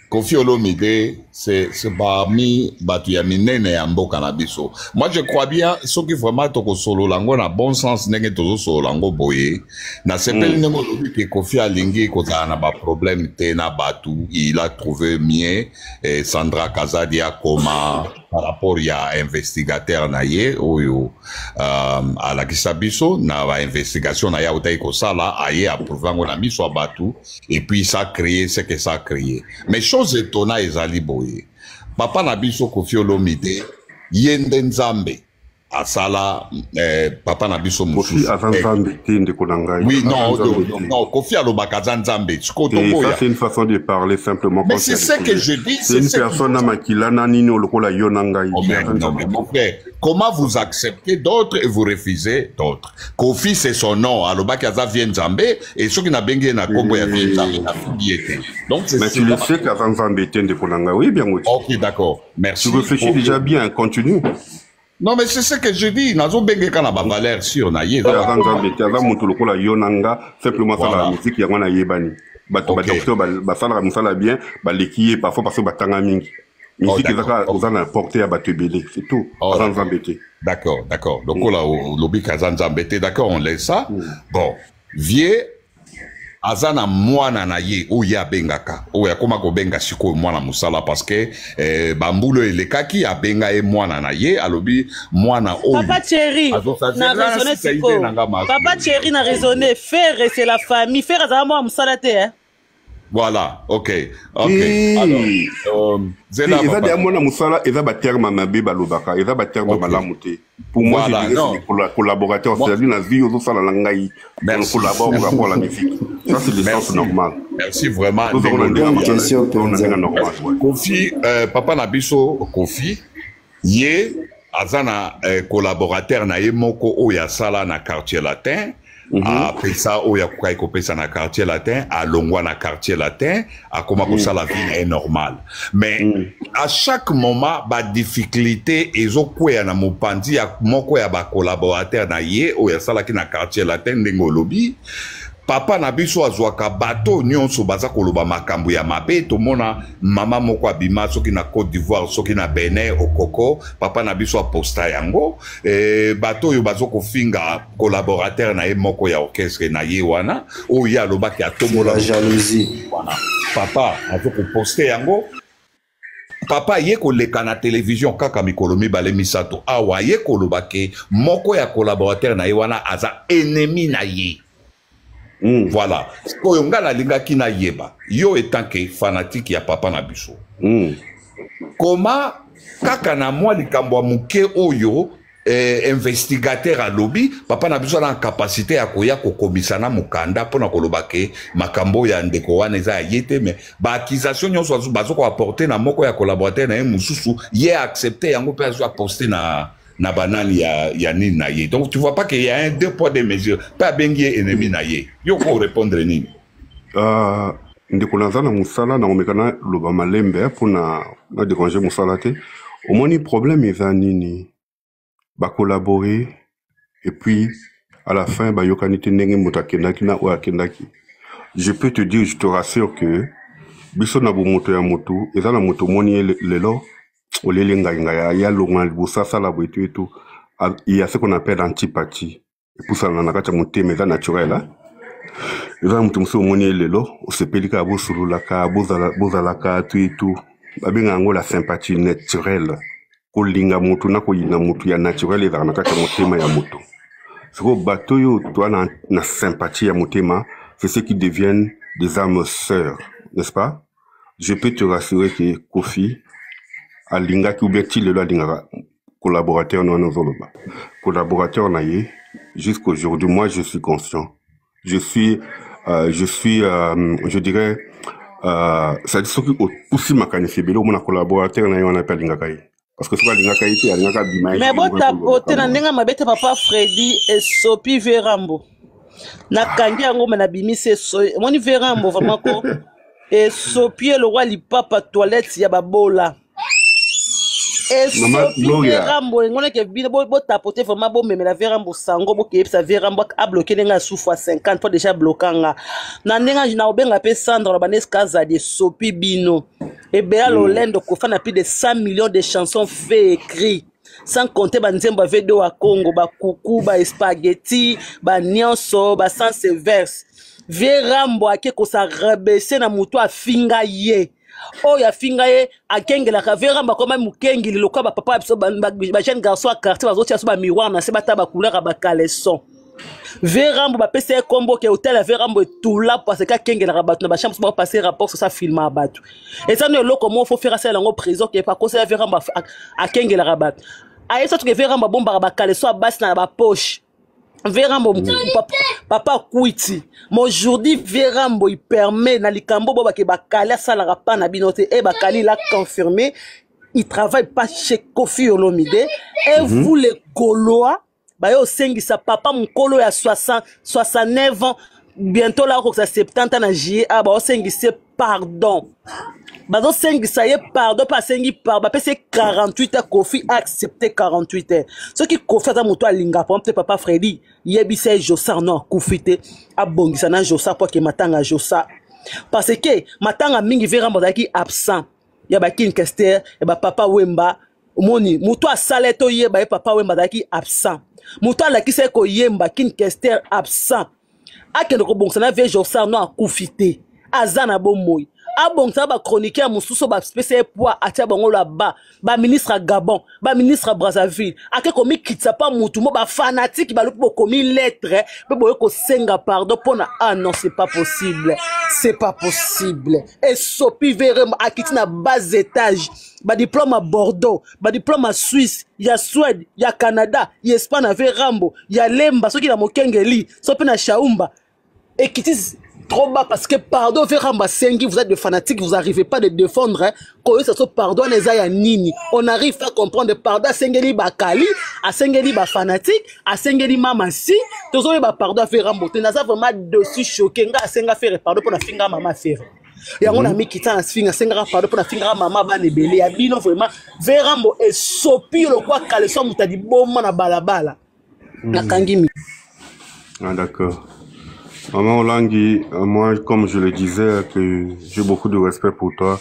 Kofi Olomide, c'est parmi batu ya minene ya mboka na biso. Moi je crois bien ce qui vraiment toko solo lango na bon sens nenge tozo solo lango boye. Na sepeli nengo lobi ke Kofi alingi koza na ba problème te na batu, il a trouvé mieux Sandra Kazadia koma par rapport ya investigateur na ye oyo à la kisabiso na ba investigation na ya utai ko sala aye approuver ngo na miso batu et puis ça créé ce que ça créé. Mais chose étonnante ezali boye. Papa na biso Kofi Olomide yende nzambe asala papa na biso Kofi azanzambe tinde konanga. Oui non Kofi alobaka nzambe ça c'est une façon de parler simplement. Mais c'est ce que je dis, c'est une personne à makilana nino lokola yonanga. Non mais mon frère, comment vous acceptez d'autres et vous refusez d'autres? Kofi c'est son nom, alobaka vient nzambe et ceux qui n'a bengue na kombo ya vient nzambe na fibiete. Donc c'est mais tu le sais qu'azanzambe tinde konanga. Oui bien oui. OK d'accord. Merci. Tu réfléchis déjà bien, continue. Non, mais c'est ce que je dis. Nazo bengue kana ba valeur sur na ye. Simplement ça la musique ya wana yebani. Ba docteur ba sala musala bien, ba lekiye parfois parce que ba tanga mingi. Musique ezaka ozana porter à batebele, c'est tout. D'accord. Donc là lobi kazanza mbete, d'accord, on laisse ça. Bon, vieux azana mwana na ye oya bengaka oya koma ko benga siko mwana musala parce que bambulo elekaki abenga e mwana na ye alobi mwana oyo Papa Thierry na raisonner siko Papa Thierry na raisonner faire c'est la famille faire azana mwana musala te hein. Voilà, ok. Alors, Zena papa. Eza mwana musala, eza ba terme mabe balobaka, eza ba terme malamuté. Pour moi, je dirais c'est des collaborateurs, c'est-à-dire na vie aux sala na ngai, on collabore par rapport à la musique. Ça c'est le sens normal. Merci vraiment. Kofi, papa Nabiso Kofi, ye azana collaborateur na ye moko oya sala na quartier latin. A pesa oya kukai ko pesa na quartier latin, a longwa na quartier latin, a koma ko ça la vie est normale. Mais à chaque moment ba difficulté ezo kwea na mopandi ya moko ya ba collaborateur na ye oya sala ki na quartier latin ndenge lobi. Papa na biso azwaka bato nyonso baza koloba makambo ya mabe tomona mama moko abima soki na Côte d'Ivoire soki na Benin okoko papa na biso aposta yango bato yo bazo kofinga collaborateur na ye moko ya orchestre na ye wana o ya lobaki atomola la jalousie wana papa azo ko poster yango papa ye koleka na télévision kaka mikolo mibale misato awa ye kolobaki moko ya collaborateur na ye wana aza ennemi na ye. Voilà. Oyo ngala linga kina yeba. Yo étant que fanatique ya papa na biso. Comment kaka na moi likambo muke oyo investigateur à lobby papa na biso na capacité ya koya ko komisana mukanda pona kolobake makambo ya ndeko wana eza yete mais ba accusation nyonso bazo ko apporter na moko ya collaborateur na mususu ye accepter yango pe azo poster na banani ya nini na ye. Donc tu vois pas qu'il y a un deux poids deux mesures. Pas bengi ennemi na ye. Yo ko répondre nini? Ndeko nazana musala na omekana loba malembe pour na déranger musala te. Au moins ni problème eza nini? Ba collaborer et puis à la fin ba yokanite ndenge mutakendaki na o akendaki. Je peux te dire, je te rassure que biso na bo moto ya moto eza na moto moni lelo Olelenga inga ya longa busasa la bwetu et tout. Il y a ce qu'on appelle antipathie. Et pour ça, on a quand monté mais naturel. Il va monter au moni lelo, au sepelika abo sululaka, bozalaka tout et tout. Babenga ngo la sympathie naturelle. Ko linga mutu na ko yina mutu ya naturel et na kati motema ya mutu. C'est que bateau yo toi na sympathie ya motema, c'est ce qui deviennent des âmes sœurs, n'est-ce pas? Je peux te rassurer que Kofi alinga ki ubeti lelo alinga collaborateur no nozoloba collaborateur na ye jusqu'aujourd'hui moi je suis conscient je dirais ça dit ce qui aussi makanisi belo mon collaborateur na ye on appelle alinga kai parce que ce alinga kai te alinga ka bima mais bon tapote na ndenga mabete papa Freddy et Sopi Verambo na kangi yango na bimise so moni Verambo vraiment ko et Sopi le roi li papa toilette ya babola. Et Sophie Verambo, on a que bon tapoter vraiment bon mais la Verambo sango bo ke sa Verambo a bloqué les sous fois 50 fois déjà bloquant na nenga na obenga pe Sandra la banes casa de Sophie Bino et Béa Lolendo ko fa na plus de 100 millions de chansons fait écrit sans compter ba nzembo video à Congo ba kuku ba spaghetti ba nyonso ba sans verse Verambo ake ko sa rabaisser na muto a finga ye. Oh ya finga ye akengela ka Veramba koma mukengili lokwa ba papa biso ba jeune garçon a quartier bazoti aso ba miroir na se bata ba couleur ba caleçon Veramba ba pese combo ke hôtel à Veramba tout là parce que akengela ka batu na ba chambre ba passer rapport sur ça film à batu et ça no loko mo faut faire ça lango prison ke pas conseiller Veramba akengela ka batu aye ça que Veramba bomba ba caleçon a basse na ba poche Verambo papa Kouiti aujourd'hui Verambo il permet na likambo boba ke bakali sala rapa na binote et bakali l'a confirmé il travaille pas chez Kofi Olomide et vous les Gaulois ba yo sengi sa papa mon kolo ya 69 ans bientôt là ko 70 ans na JA ba yo sengi c'est pardon bazo sengi ça y est pardon pas sengi par ba pese 48 heures Kofi a accepté 48 heures ce qui Kofi za moto alinga pour peut papa Freddy yebise Josa non Kofi te abongisa na Josa pour que matanga Josa parce que matanga mingi Verambo daki absent ya ba kin Kester et ba papa Wemba moni moto a saleto yeba papa Wemba daki absent moto la ki se ko yemba kin Kester absent akende kobongisa na vie Jorsar no akufite aza na bomoi abongisa ba chroniqueur mususu ba spécial poids atia bango là-bas ba ministre à Gabon ba ministre à Brazzaville ake komi kitsa pa mutu mo ba fanatique ba lupo komi lettre pe boye ko senga pardon pona ah non c'est pas possible et sopi verre akiti na bas étage ba diplôme à Bordeaux ba diplôme à Suisse ya Suède ya Canada ya Espagne avec Rambo ya Lemba soki na mokengeli sopi na Shaumba et kiti trop bas parce que pardon Veramba Sengi vous êtes des fanatiques vous n'arrivez pas de défendre hein quand ça se pardonne les aya nini on arrive à comprendre pardon Sengeli Bakali à Sengeli ba fanatique à Sengeli Mamasi tous on ba pardon Veramba tu n'as vraiment dessus choqué nga Senga faire pardon pour la finga maman faire et on a mis qui t'en finga Senga pardon pour la finga maman ba nebele ya bino vraiment Veramba et sopi le quoi caleçon mutadi bomba na balabala na kangimi. Ah d'accord. Maman Olangi, moi, comme je le disais, que j'ai beaucoup de respect pour toi.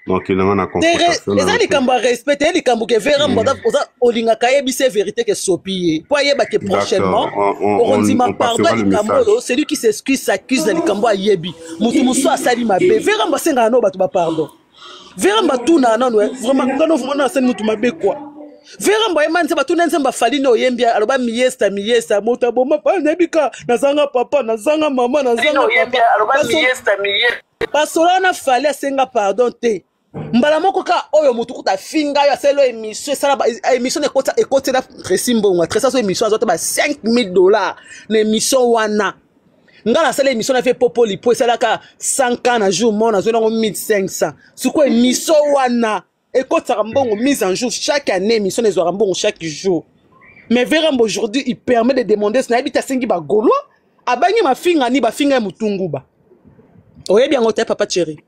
Donc, il y a une confrontation. Les gens qui ont respect, les gens qui ont fait Olinga Kayebi, c'est vérité que Sopi. Pour y que prochainement, on dit ma pardon, celui qui s'excuse s'accuse de l'Ikambo à Yebi. Moutoumousou a sali ma bé. Veramba Sengano, bah, pardon. Veramba Touna, non, vraiment, quand on voit ça, nous, ma bé quoi. Veramba eman se batuna nsemba falino oyembia aloba miesta mota boma pa nebika nazanga papa nazanga mama nazanga papa aloba miesta pasolana fali asenga pardon te mbala moko ka oyo mutu kuta finga yo aselo émission sala émission ekota na Tresimbonga Tresa émission azote ba $5,000 na émission wana ngala sala émission na fait popo lipo sala ka 100 na jour mona zo na 1500 suko émission wana écoute, ça rembongo mise en jour chaque année, mission des rembongo chaque jour. Mais Veramba aujourd'hui, il permet de demander si n'habite à Sengi ba golo, abanye ma finga ni ba finga mutunguba. Oye bien ngote papa chéri.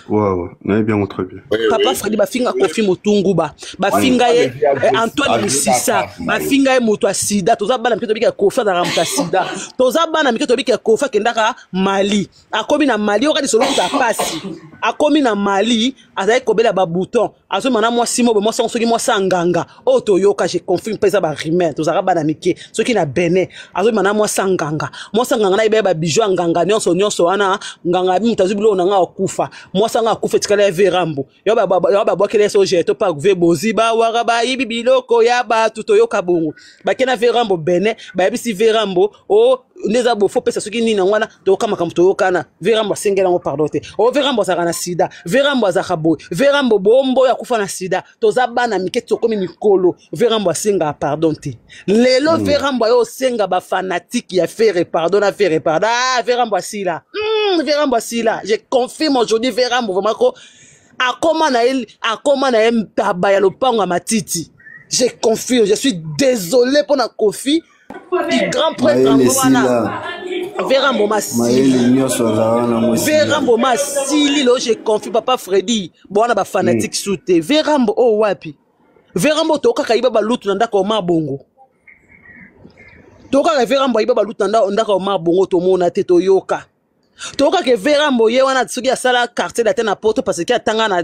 Ouais, ouais, bien très bien. Papa Freddy ba finga kofi mutunguba. Ba finga ye Antoine Musissa, ba finga ye moto sida, toza bana miketo bika kofa da ramta sida. Toza bana miketo bika kofa kendaka Mali. Akomi na Mali okadi solo kuta pasi. Akomi na Mali, azaye kobela ba bouton. Azo mana moi simo be moi soki moi sanganga. O toyoka je confirme pesa ba rimen, toza bana mike. Soki na Benin, azo mana moi sanganga. Moi sanganga na ibe ba bijou nganga nyonso wana nganga bi mutazubulo na nga okufa. Moi sanga akufa tikala Verambo. Yo ba bokele so jeto pa kuve boziba waraba ibibiloko ya ba tutoyoka bongo. Ba kena Verambo Benin, ba bisi Verambo o neza bo fo pesa soki nina ngwana to kama kamtoyokana Verambo sengela ngo pardote. O Verambo zakana sida, Verambo zakabo, Verambo bombo ya kufa na sida. Toza bana mike tokomi mikolo, Verambo senga pardonte. Lelo Verambo yo senga ba fanatique ya faire pardon na faire pardon. Ah Verambo sila. Verambo sila. Je confirme aujourd'hui Verambo vraiment ko akoma na el tabaya lopango matiti. Je confirme, je suis désolé pour na Kofi. Le grand prêtre Wana Verambo Masili Verambo Masili lo je confie papa Freddy bona ba fanatique soute Verambo o wapi Verambo toka kaiba ba lutu ndaka o mabongo toka ka Verambo iba ba lutu ndaka o mabongo to mona te to yoka toka ke Verambo ye wana tsuki asala quartier la tête na porte parce que atanga na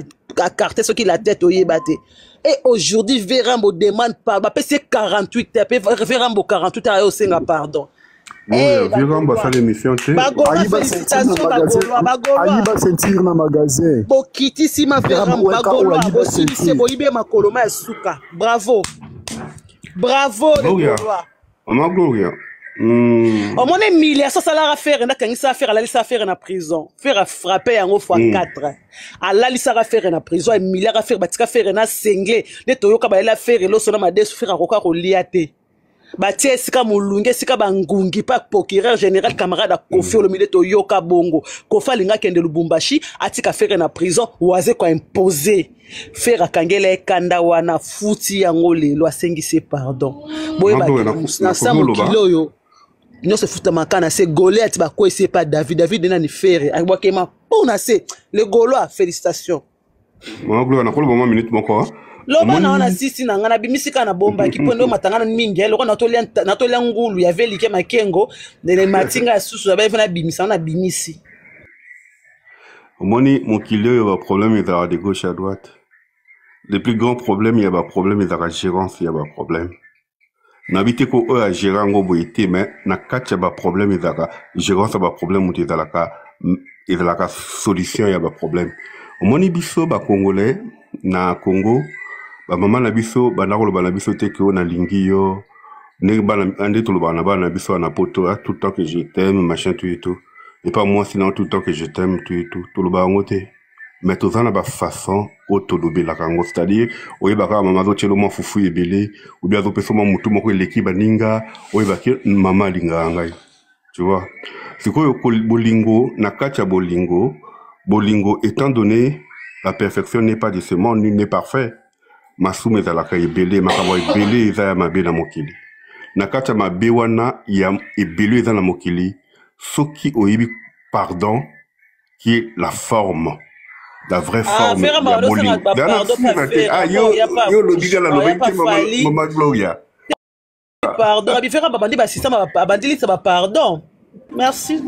quartier ce qui la tête oyebate. Et aujourd'hui, Verambo demande pardon. C'est 48 Verambo 48 heures au Senga pardon. Verambo fait l'émission. Ayiba sentir na magasin. Bokiti sima Verambo bagolo abosili se boyibe makoloma ya suka. Bravo. Bravo les Gaulois. On a Gloria. Au moins, milliards, ça l'a faire, on a quand ça faire, la faire en prison. Faire à frapper en fois 4. À la liste à faire en prison, un milliard à faire, batika faire en singlé. Les toyoka ba la faire, l'eau sonama des faire à roka liate. Batia sika mulunge, sika bangungi, pas procureur général camarade à Kofi, le milieu toyoka bongo. Kofa linga kende Lubumbashi, atika faire en prison, oise quoi imposer. Faire à kangele kanda wana, fouti yangole, lo asengise pardon. Boye ba, na samu kilo yo. Non se fouta makana c'est Goliath ba quoi c'est pas David na ni faire akbakema pour na c'est le Gaulois félicitations moi na ko moment minute moko loba na ona sisi na ngana bimisika na bomba kipondo matangana mingi eloko na tolia ngulu ya velike makengo ne matinga susu ba fana bimisa na bimisi omoni mon kilo il y a problème de gauche à droite le plus grand problème il y a un problème de la gérance il y a un problème Nabite ko eux à gérer ngo boité mais na kacha ba problème ezaka gérant ça ba problème ou ezalaka solution ya ba problème. Omoni biso ba congolais na Congo ba maman na biso ba na koloba na biso te ko na lingi yo ne ba na ande to ba na biso na poto tout le temps que je t'aime machin tout et tout et pas moi sinon tout le temps que je t'aime tout et tout to lo ba ngote mais tout ça na ba façon autolobé la kango c'est-à-dire oyebaka mama zo tshelo mo fufu ebele ou bien zo peso mo mutu moko eleki baninga oyebaki mama linga ngai tu vois c'est quoi bolingo na kacha bolingo étant donné la perfection n'est pas de ce monde nul n'est parfait masume za la ebele makabo ebele za ya mabe na mokili na kacha mabe wana ya ebele za na mokili soki oyebi pardon qui est la forme la vraie forme ya bolingo yo lobiga la lobi mama Gloria pardon abifera babandi ba système abandili ça pardon merci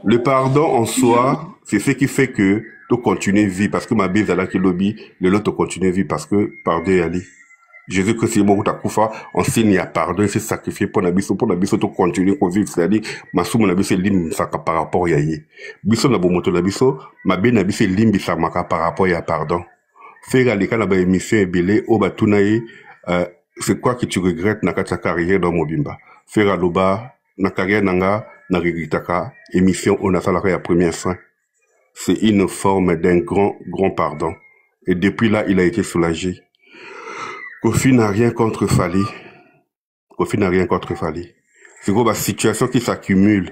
le pardon en soi c'est ce qui fait que tu continues vie parce que ma bise là qui lobby le lot continue vie parce que pardon yali Jésus Christ est mort takufa enseigne à pardon c'est sacrifié pour la biso to continuer ko vivre c'est-à-dire masumu na biso lim saka par rapport ya ye biso na bomoto na biso mabe na biso limbi samaka par rapport ya pardon faire les kana ba émission ebele o batuna ye c'est quoi que tu regrettes na kata carrière dans mobimba faire aloba na carrière nanga na regretaka émission on a salaka ya première fin c'est une forme d'un grand pardon et depuis là il a été soulagé. Kofi n'a rien contre Fali. C'est quoi la situation qui s'accumule.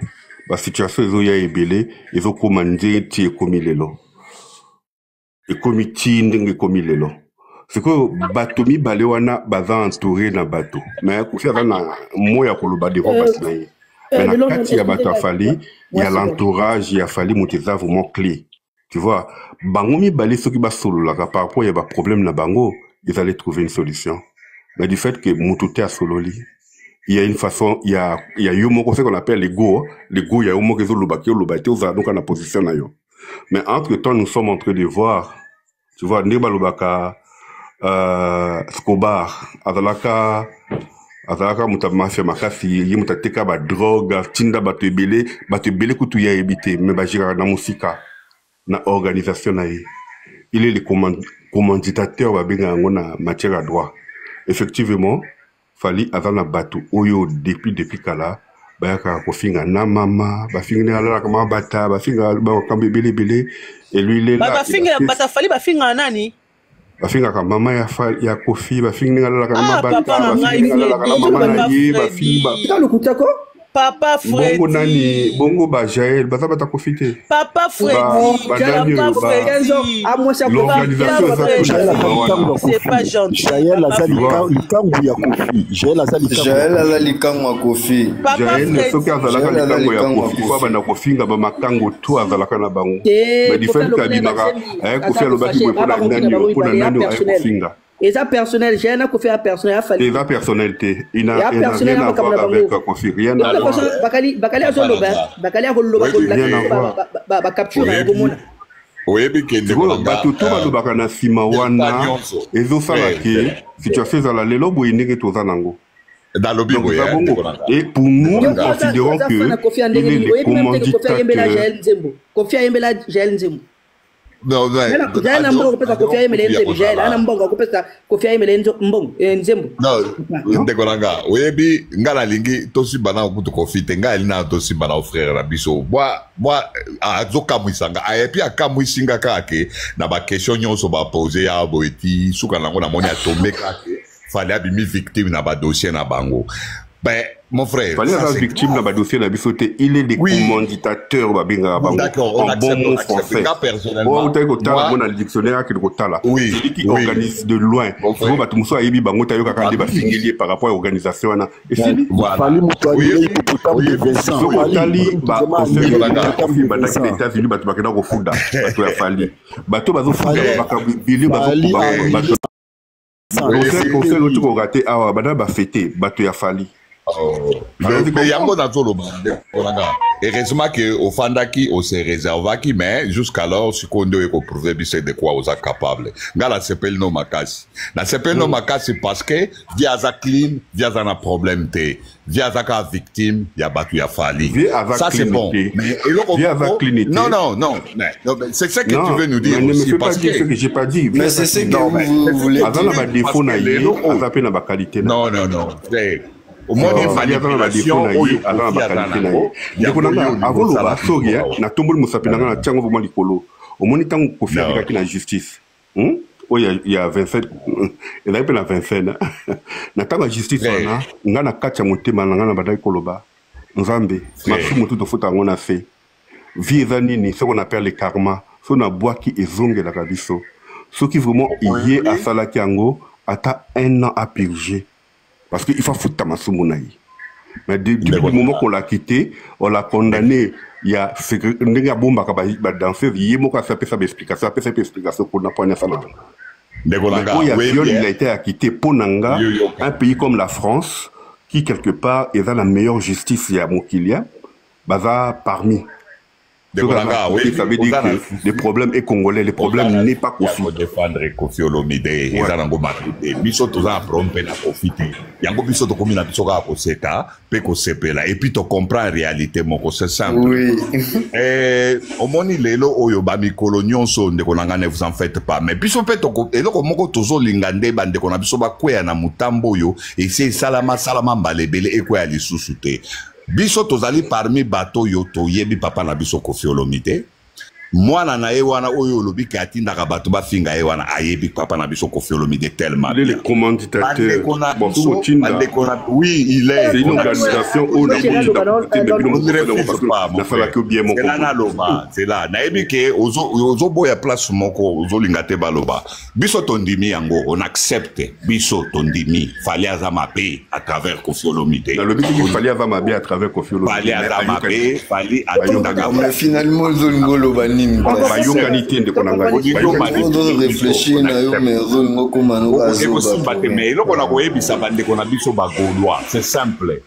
La situation ils ont ya ebele, ils ont commandé ti komi lelo. Et komi ti ndenge komi lelo. C'est quoi batomi balewana baza entouré na bateau. Mais Kofi a na moya koloba de basi na ye. Mais na kati ya bateau Fali, il y a l'entourage, il y a Fali moteza vraiment clé. Tu vois, bangomi balé ceux qui ba solo là par rapport il y a pas problème na bango. Ils allaient trouver une solution. Mais du fait que Moutouté a sololi, il y a une façon, il y a un ce qu'on appelle l'ego, il y a un mot qui est donc en la position là. Mais entre temps, nous sommes en train de voir, tu vois, Neba Lubaka, Scobar, Azalaka muta mafia makasi, muta teka ba drogue, tinda batebele kutu ya ebité, mais ba jira na musika, na organisation na ye. Il est le commanditateur va bien en matière à droit. Effectivement, Fali azana batu oyo depuis kala bayaka kofinga na mama bafinga la kama bata bafinga ba kambe bele et lui il est là bafinga bata Fali bafinga nani bafinga ka mama ya Kofi bafinga la kama bata bafinga la kama mama na ye bafinga le kutako Papa Freddy. Bongo nani, bongo ba Jaël, baza bata profiter. Papa Freddy. L'organisation c'est pas gentil. Jaël Azalikangu ya Kofi. Jaël Azalikangu ya Kofi. Jaël ne soki azalaka likango ya Kofi. Kwa bana kofinga ba makango to azalaka na bango. Mais différent kabimaka, Kofi alobaki ko na nani ay kofinga. Et ça personnel, j'ai un coup fait personnel à Fali. Et ça personnalité, il n'a rien à voir avec Kofi, rien à voir. Bakali a solo Bakali a solo ba capture oyebi kende kolanga bato to balobaka na nsima wana ezosala ke situation ezala lelo boye ndenge toza nango et pour nous nous considérons que il est le commanditateur Kofi ayembela Jaël Nzembo. Non, non. Non, ndekolanga. Oyebi ngala lingi tosi bana okutu Kofi tenga elina tosi bana o frère na biso. Moi azoka muisanga. Ayepi akamwisinga kake na ba question nyonso ba poser ya boeti suka nango na moni atombe kake. Fallait abimi victime na ba dossier na bango. Ben mon frère, fallait avoir victime dans le dossier de la bisoté. Il est le commanditateur de d'accord, on accepte français. Personnellement, on a le dictionnaire qui est oui, qui organise de loin. Par rapport à l'organisation. Et c'est lui. Mais yango na zoloba heureusement que au fandaki au se réservaki mais jusqu'alors si kondo eko prouver bise de quoi osa capable ngala s'appelle no makasi na s'appelle no makasi parce que via za clean via za na problème te via za ka victime ya batu ya fali ça c'est bon mais via za clinique non c'est ce que tu veux nous dire aussi parce que j'ai pas dit mais c'est ce que vous voulez dire na ba défaut na yé aza pe na ba qualité non au moins une manipulation avant loba soki na tomboli mosapi nanga na tiango vraiment likolo omoni ntango Kofi alekaki na justice oyo ya 27 ezali mpe na 25 na ntango ya justice wana nga na kati ya motema na nga na bandaki koloba nzambe masumu tu tofuta yango na se vie eza nini soki on appelle le karma so na bwaki ezongelaka biso soki vraiment ye asalaki yango ata 1 an à purger parce qu'il faut foutre masumu na ye mais depuis le moment qu'on l'a quitté on l'a condamné il y a ndenge abombaka ba danseuse ye moko asapesa ba explication pour na ponya sana il a été acquitté pour nanga un pays comme la France qui quelque part est dans la meilleure justice ya mokilia baza parmi ça veut dire que les problèmes est congolais, les problèmes n'est pas Kofi. Il faut défendre Kofi Olomide, ils ont un biso tous en promper la profiter. Yango biso to komi na biso ka ko seta, pe ko sepela et puis tu comprends en réalité mon c'est simple. Oui. Au moni lelo oyo ba mi colonion so ndeko nanga ne vous en faites pas. Mais biso pe to ko eloko moko tozo lingande ba ndeko na biso ba kwea na mutambo yo et c'est salama mbalebele e kwea lisusu te. Biso tozali parmi bato yo toyebi papa na biso Kofi Olomide mwana na ye wana oyo lobi ka atindaka bato bafinga ye wana ayebi papa na biso Kofi Olomide tellement les commentateurs oui il est c'est une organisation où c'est là nayebi ke ozo boya place moko ozo lingate baloba biso tondimi yango on accepte biso tondimi fallait azamabe à travers Kofi Olomide dans le but qu'il fallait azamabe à travers Kofi Olomide fallait atindaka mais finalement zolingolo bani bayonganité de konanga réfléchir na yo mais ngoko mano mais eloko na koyebisa bandeko na biso bagaulois c'est simple.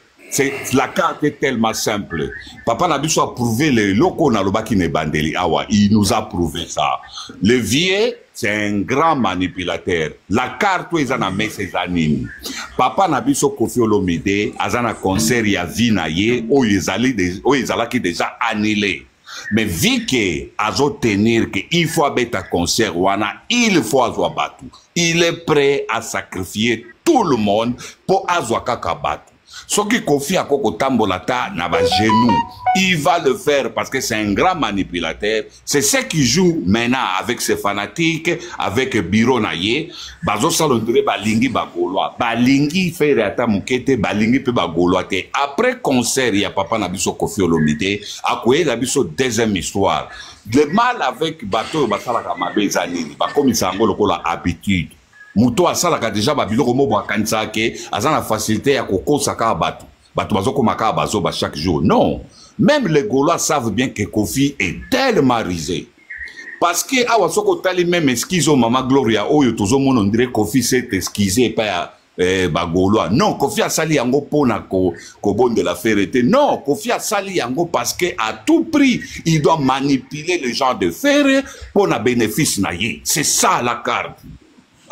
La carte est tellement simple. Papa Nabiso a prouvé le loko na lobaki ne bandeli awa. Il nous a prouvé ça. Le vieux, c'est un grand manipulateur. La carte où ils en ont mis ses animes. Papa Nabiso Kofi Olomide, azana concert ya vina ye, où ils allaient déjà annulé. Mais vu que azo tenir que il faut abeta concert wana, il faut azo batu. Il est prêt à sacrifier tout le monde pour azo kakabatu. Ce qui confie à Koko Tambolata n'a pas genou. Il va le faire parce que c'est un grand manipulateur. C'est ce qui joue maintenant avec ses fanatiques, avec Biro Naye. Bazo salondre balingi bagoloa. Balingi fait réata mukete, balingi pe bagoloa te. Après concert, il y a papa Nabiso Kofi Olomide. Akoué Nabiso deuxième histoire. Le mal avec bateau, basala kamabe zanini. Bakomi sango lokola habitude. Muto asalaka déjà babiloko mo bwakanisa ke azana facilité ya kokosaka batu bazoko maka bazo ba chaque jour. Non, même les Gaulois savent bien que Kofi est tellement risé parce que awa soko tali même esquizo mama Gloria oyo tozo mona on dirait Kofi s'est esquisé pas ba Gaulois. Non, Kofi a sali yango pona ko bonne de la ferreté. Non, Kofi a sali yango parce que à tout prix il doit manipuler les gens de fer pour na bénéfice na ye. C'est ça la carte.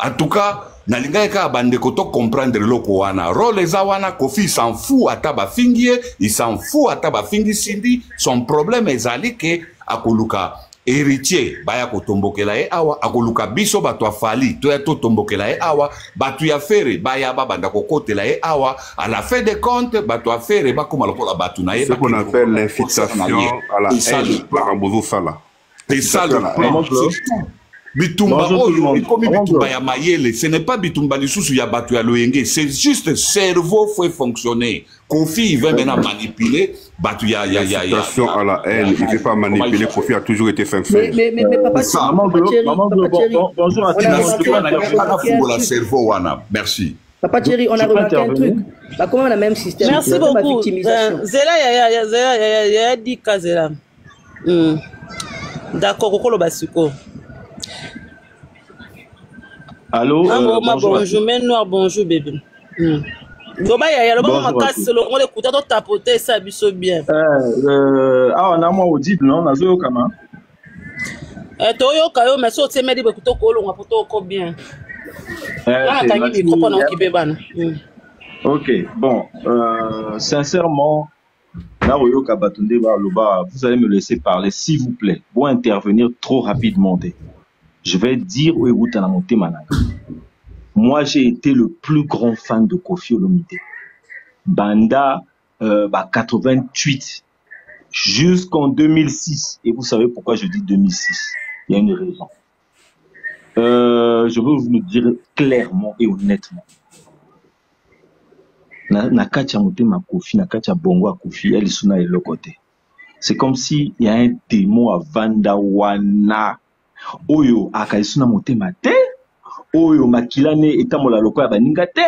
En tout cas, Nalingaka Bandekoto comprendre loko wana. Role zawana, Kofi s'en fout à taba fingie, il s'en fout à taba fingi sindi. Son problème est ali que akoluka héritier, baya ko tombokela e awa, akoluka biso batu afali, to ya to tombokela e awa, batu ya fere, baya babanda kokote la e awa, à la fin des comptes, batu afere, bakoma lokola batu na e. Ce qu'on appelle l'incitation à la haine par Ambozo Sala. C'est ça le plan. Bitumba oyo ikomi bitumba ya mayele, ce n'est pas bitumba lisusu ya batu ya loyenge, c'est juste cerveau faut fonctionner. Kofi il veut maintenant manipuler batu ya L'incitation à la haine, il ne veut pas manipuler. Kofi a toujours été sincère. Mais papa Thierry, bonjour à tous. La cerveau wana. Merci. Papa Thierry, on a remarqué un truc. Bah, comment on a même système. Merci beaucoup. Zela ya dit Kazela. D'accord, Kokolo Basiko. Allô, bonjour, mais noir, bonjour bébé. Loba ya loba makasi selon le kuta to tapoter ça biso bien. On a moi audit non nazo kama. Toyo kayo mais so te medi be kuto ko lo ngapoto ko bien. Ok, bon, sincèrement, vous allez me laisser parler, s'il vous plaît, pour intervenir trop rapidement. Je vais dire où est Moutanamote Mananga. Moi, j'ai été le plus grand fan de Kofi Olomide. Banda 88 jusqu'en 2006. Et vous savez pourquoi je dis 2006? Il y a une raison. Je veux vous le dire clairement et honnêtement. Nakacha motema Kofi, nakacha bongo Kofi, elle est le côté. C'est comme si il y a un démon à Vandawana. Oyo akaisuna motema te, oyo makilane etamola loko ya baninga te.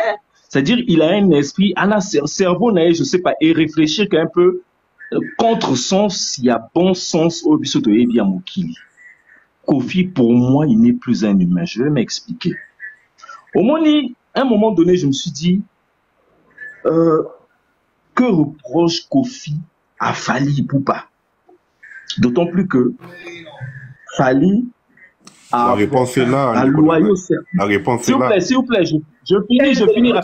C'est-à-dire il a un esprit, un cerveau naïf, je sais pas, et réfléchir qu'un peu contre sens, il y a bon sens au biso to ebi ya mokili. Kofi, pour moi, il n'est plus un humain. Je vais m'expliquer. Au un moment donné, je me suis dit, que reproche Kofi à Fally Ipupa? D'autant plus que Fally a... La réponse est là. Un loyau service. La réponse est là. S'il vous plaît, je finis rapidement.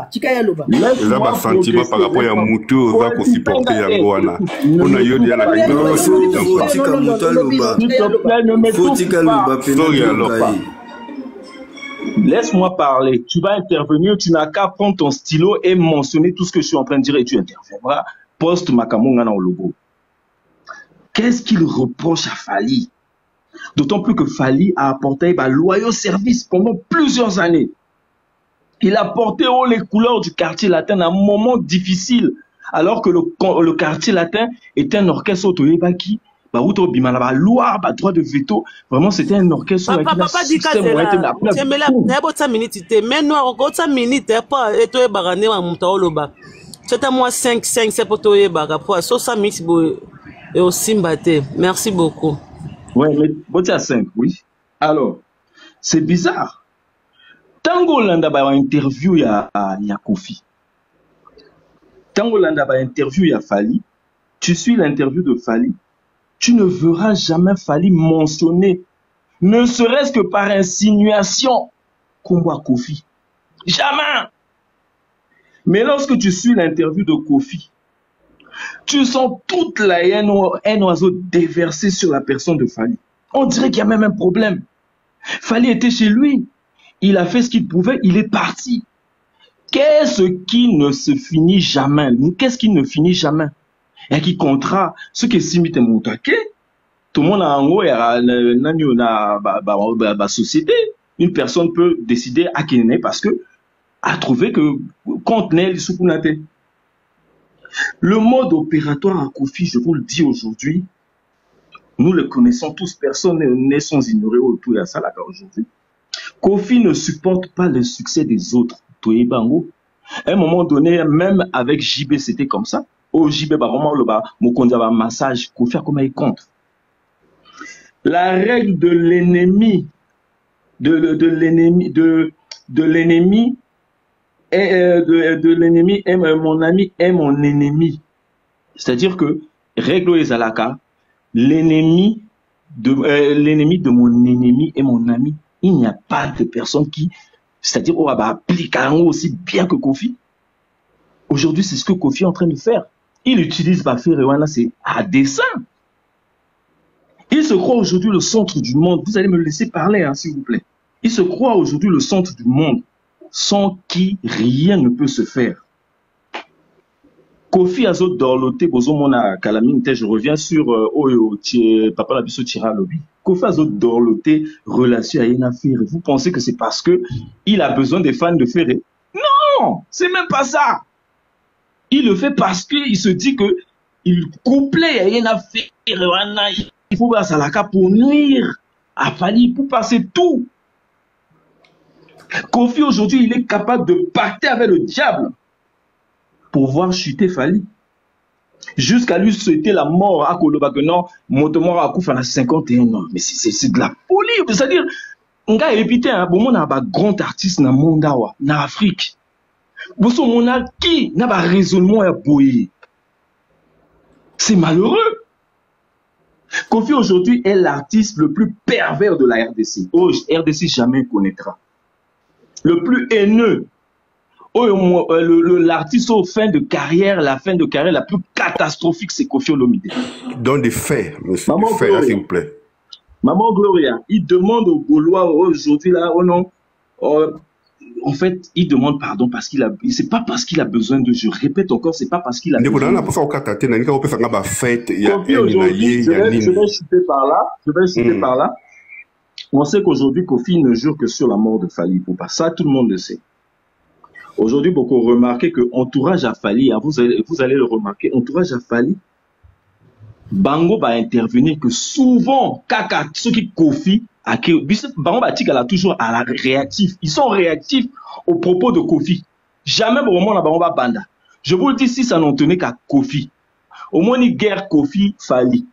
Tikaya Loba. Et là, ma sentiment par rapport à Moutou, on va supporter Yangoana. On a eu de la laisse-moi parler. Tu vas intervenir, tu n'as qu'à prendre ton stylo et mentionner tout ce que je suis en train de dire et tu interviendras. Poste Makamongana au logo. Qu'est-ce qu'il reproche à Fally? D'autant plus que Fally a apporté un loyal service pendant plusieurs années. Il a porté haut les couleurs du quartier latin à un moment difficile, alors que le quartier latin était un orchestre autoébaki. Loire, droit de veto. Vraiment, c'était un orchestre. Papa dit que c'est moi 5, c'est pour toi. Et aussi mbatté. Merci beaucoup. Ouais, mais bon, tu as 5, oui. Alors, c'est bizarre. Tango Landa ba interview ya Kofi. Tango Landa ba interview ya Fally. Tu suis l'interview de Fally. Tu ne verras jamais Fally mentionner, ne serait-ce que par insinuation, combat Kofi. Jamais. Mais lorsque tu suis l'interview de Kofi, tu sens toute la haine oiseau déversée sur la personne de Fally. On dirait qu'il y a même un problème. Fally était chez lui. Il a fait ce qu'il pouvait, il est parti. Qu'est-ce qui ne se finit jamais? Qu'est-ce qui ne finit jamais? Et qui contrat, ce qui est simité montake, tout le monde a en société. Une personne peut décider à qui n'est parce que a trouvé que contenait les le mode opératoire à Kofi, je vous le dis aujourd'hui, nous le connaissons tous, personne n'est sans ignorer autour de ça là aujourd'hui. Kofi ne supporte pas le succès des autres. À un moment donné, même avec JB, c'était comme ça. Au JB, vraiment, le massage, Kofi a comment il compte. La règle de l'ennemi, de l'ennemi est mon ami est mon ennemi. C'est-à-dire que, règle les alaka, l'ennemi de mon ennemi est mon ami. Il n'y a pas de personne qui, c'est-à-dire, on va appliquer aussi bien que Kofi. Aujourd'hui, c'est ce que Kofi est en train de faire. Il utilise Bafé Rewana, c'est à dessein. Il se croit aujourd'hui le centre du monde. Vous allez me laisser parler, hein, s'il vous plaît. Il se croit aujourd'hui le centre du monde, sans qui rien ne peut se faire. Kofi Azot Dorloté, Bozomona Kalamine, je reviens sur Oyo, Papa Labiso Tira Lobby. Kofi Azot Dorloté, relation à Yena Ferré. Vous pensez que c'est parce que il a besoin des fans de Ferré? Non, c'est même pas ça. Il le fait parce qu'il se dit que il couplait à Yena Ferré. Il faut voir ça là pour nuire à Fally, pour passer tout. Kofi aujourd'hui, il est capable de pacter avec le diable pour voir chuter Fally. Jusqu'à lui souhaiter la mort à Kolobakenon, Motomor à Kouf à 51 ans. Mais c'est de la folie. C'est-à-dire, on a répété, bon, on a un grand artiste dans le monde, dans l'Afrique. Bosso monarchie n'a pas raisonnement à bouillir. C'est malheureux. Kofi aujourd'hui est l'artiste le plus pervers de la RDC. Oh, RDC jamais connaîtra. Le plus haineux. Oh, l'artiste aux fins de carrière, la fin de carrière la plus catastrophique, c'est Kofi Olomide. Dans des faits, monsieur, des faits, là, s'il vous plaît. Maman Gloria, il demande aux Gaulois aujourd'hui, là, oh non, en fait, il demande pardon parce qu'il a, c'est pas parce qu'il a besoin de, je répète encore, c'est pas parce qu'il a besoin de. Aujourd'hui, je vais citer par là, on sait qu'aujourd'hui, Kofi ne jure que sur la mort de Fally Ipupa. Ça, tout le monde le sait. Aujourd'hui, beaucoup remarquer que entourage à Fally, vous allez le remarquer, entourage à Fally, Bango va intervenir que souvent, kaka, ceux qui Kofi, Bango Batika là toujours à la réactif. Ils sont réactifs aux propos de Kofi. Jamais au moment où Bango va banda. Je vous le dis, si ça n'en tenait qu'à Kofi, au moins une guerre Kofi Fally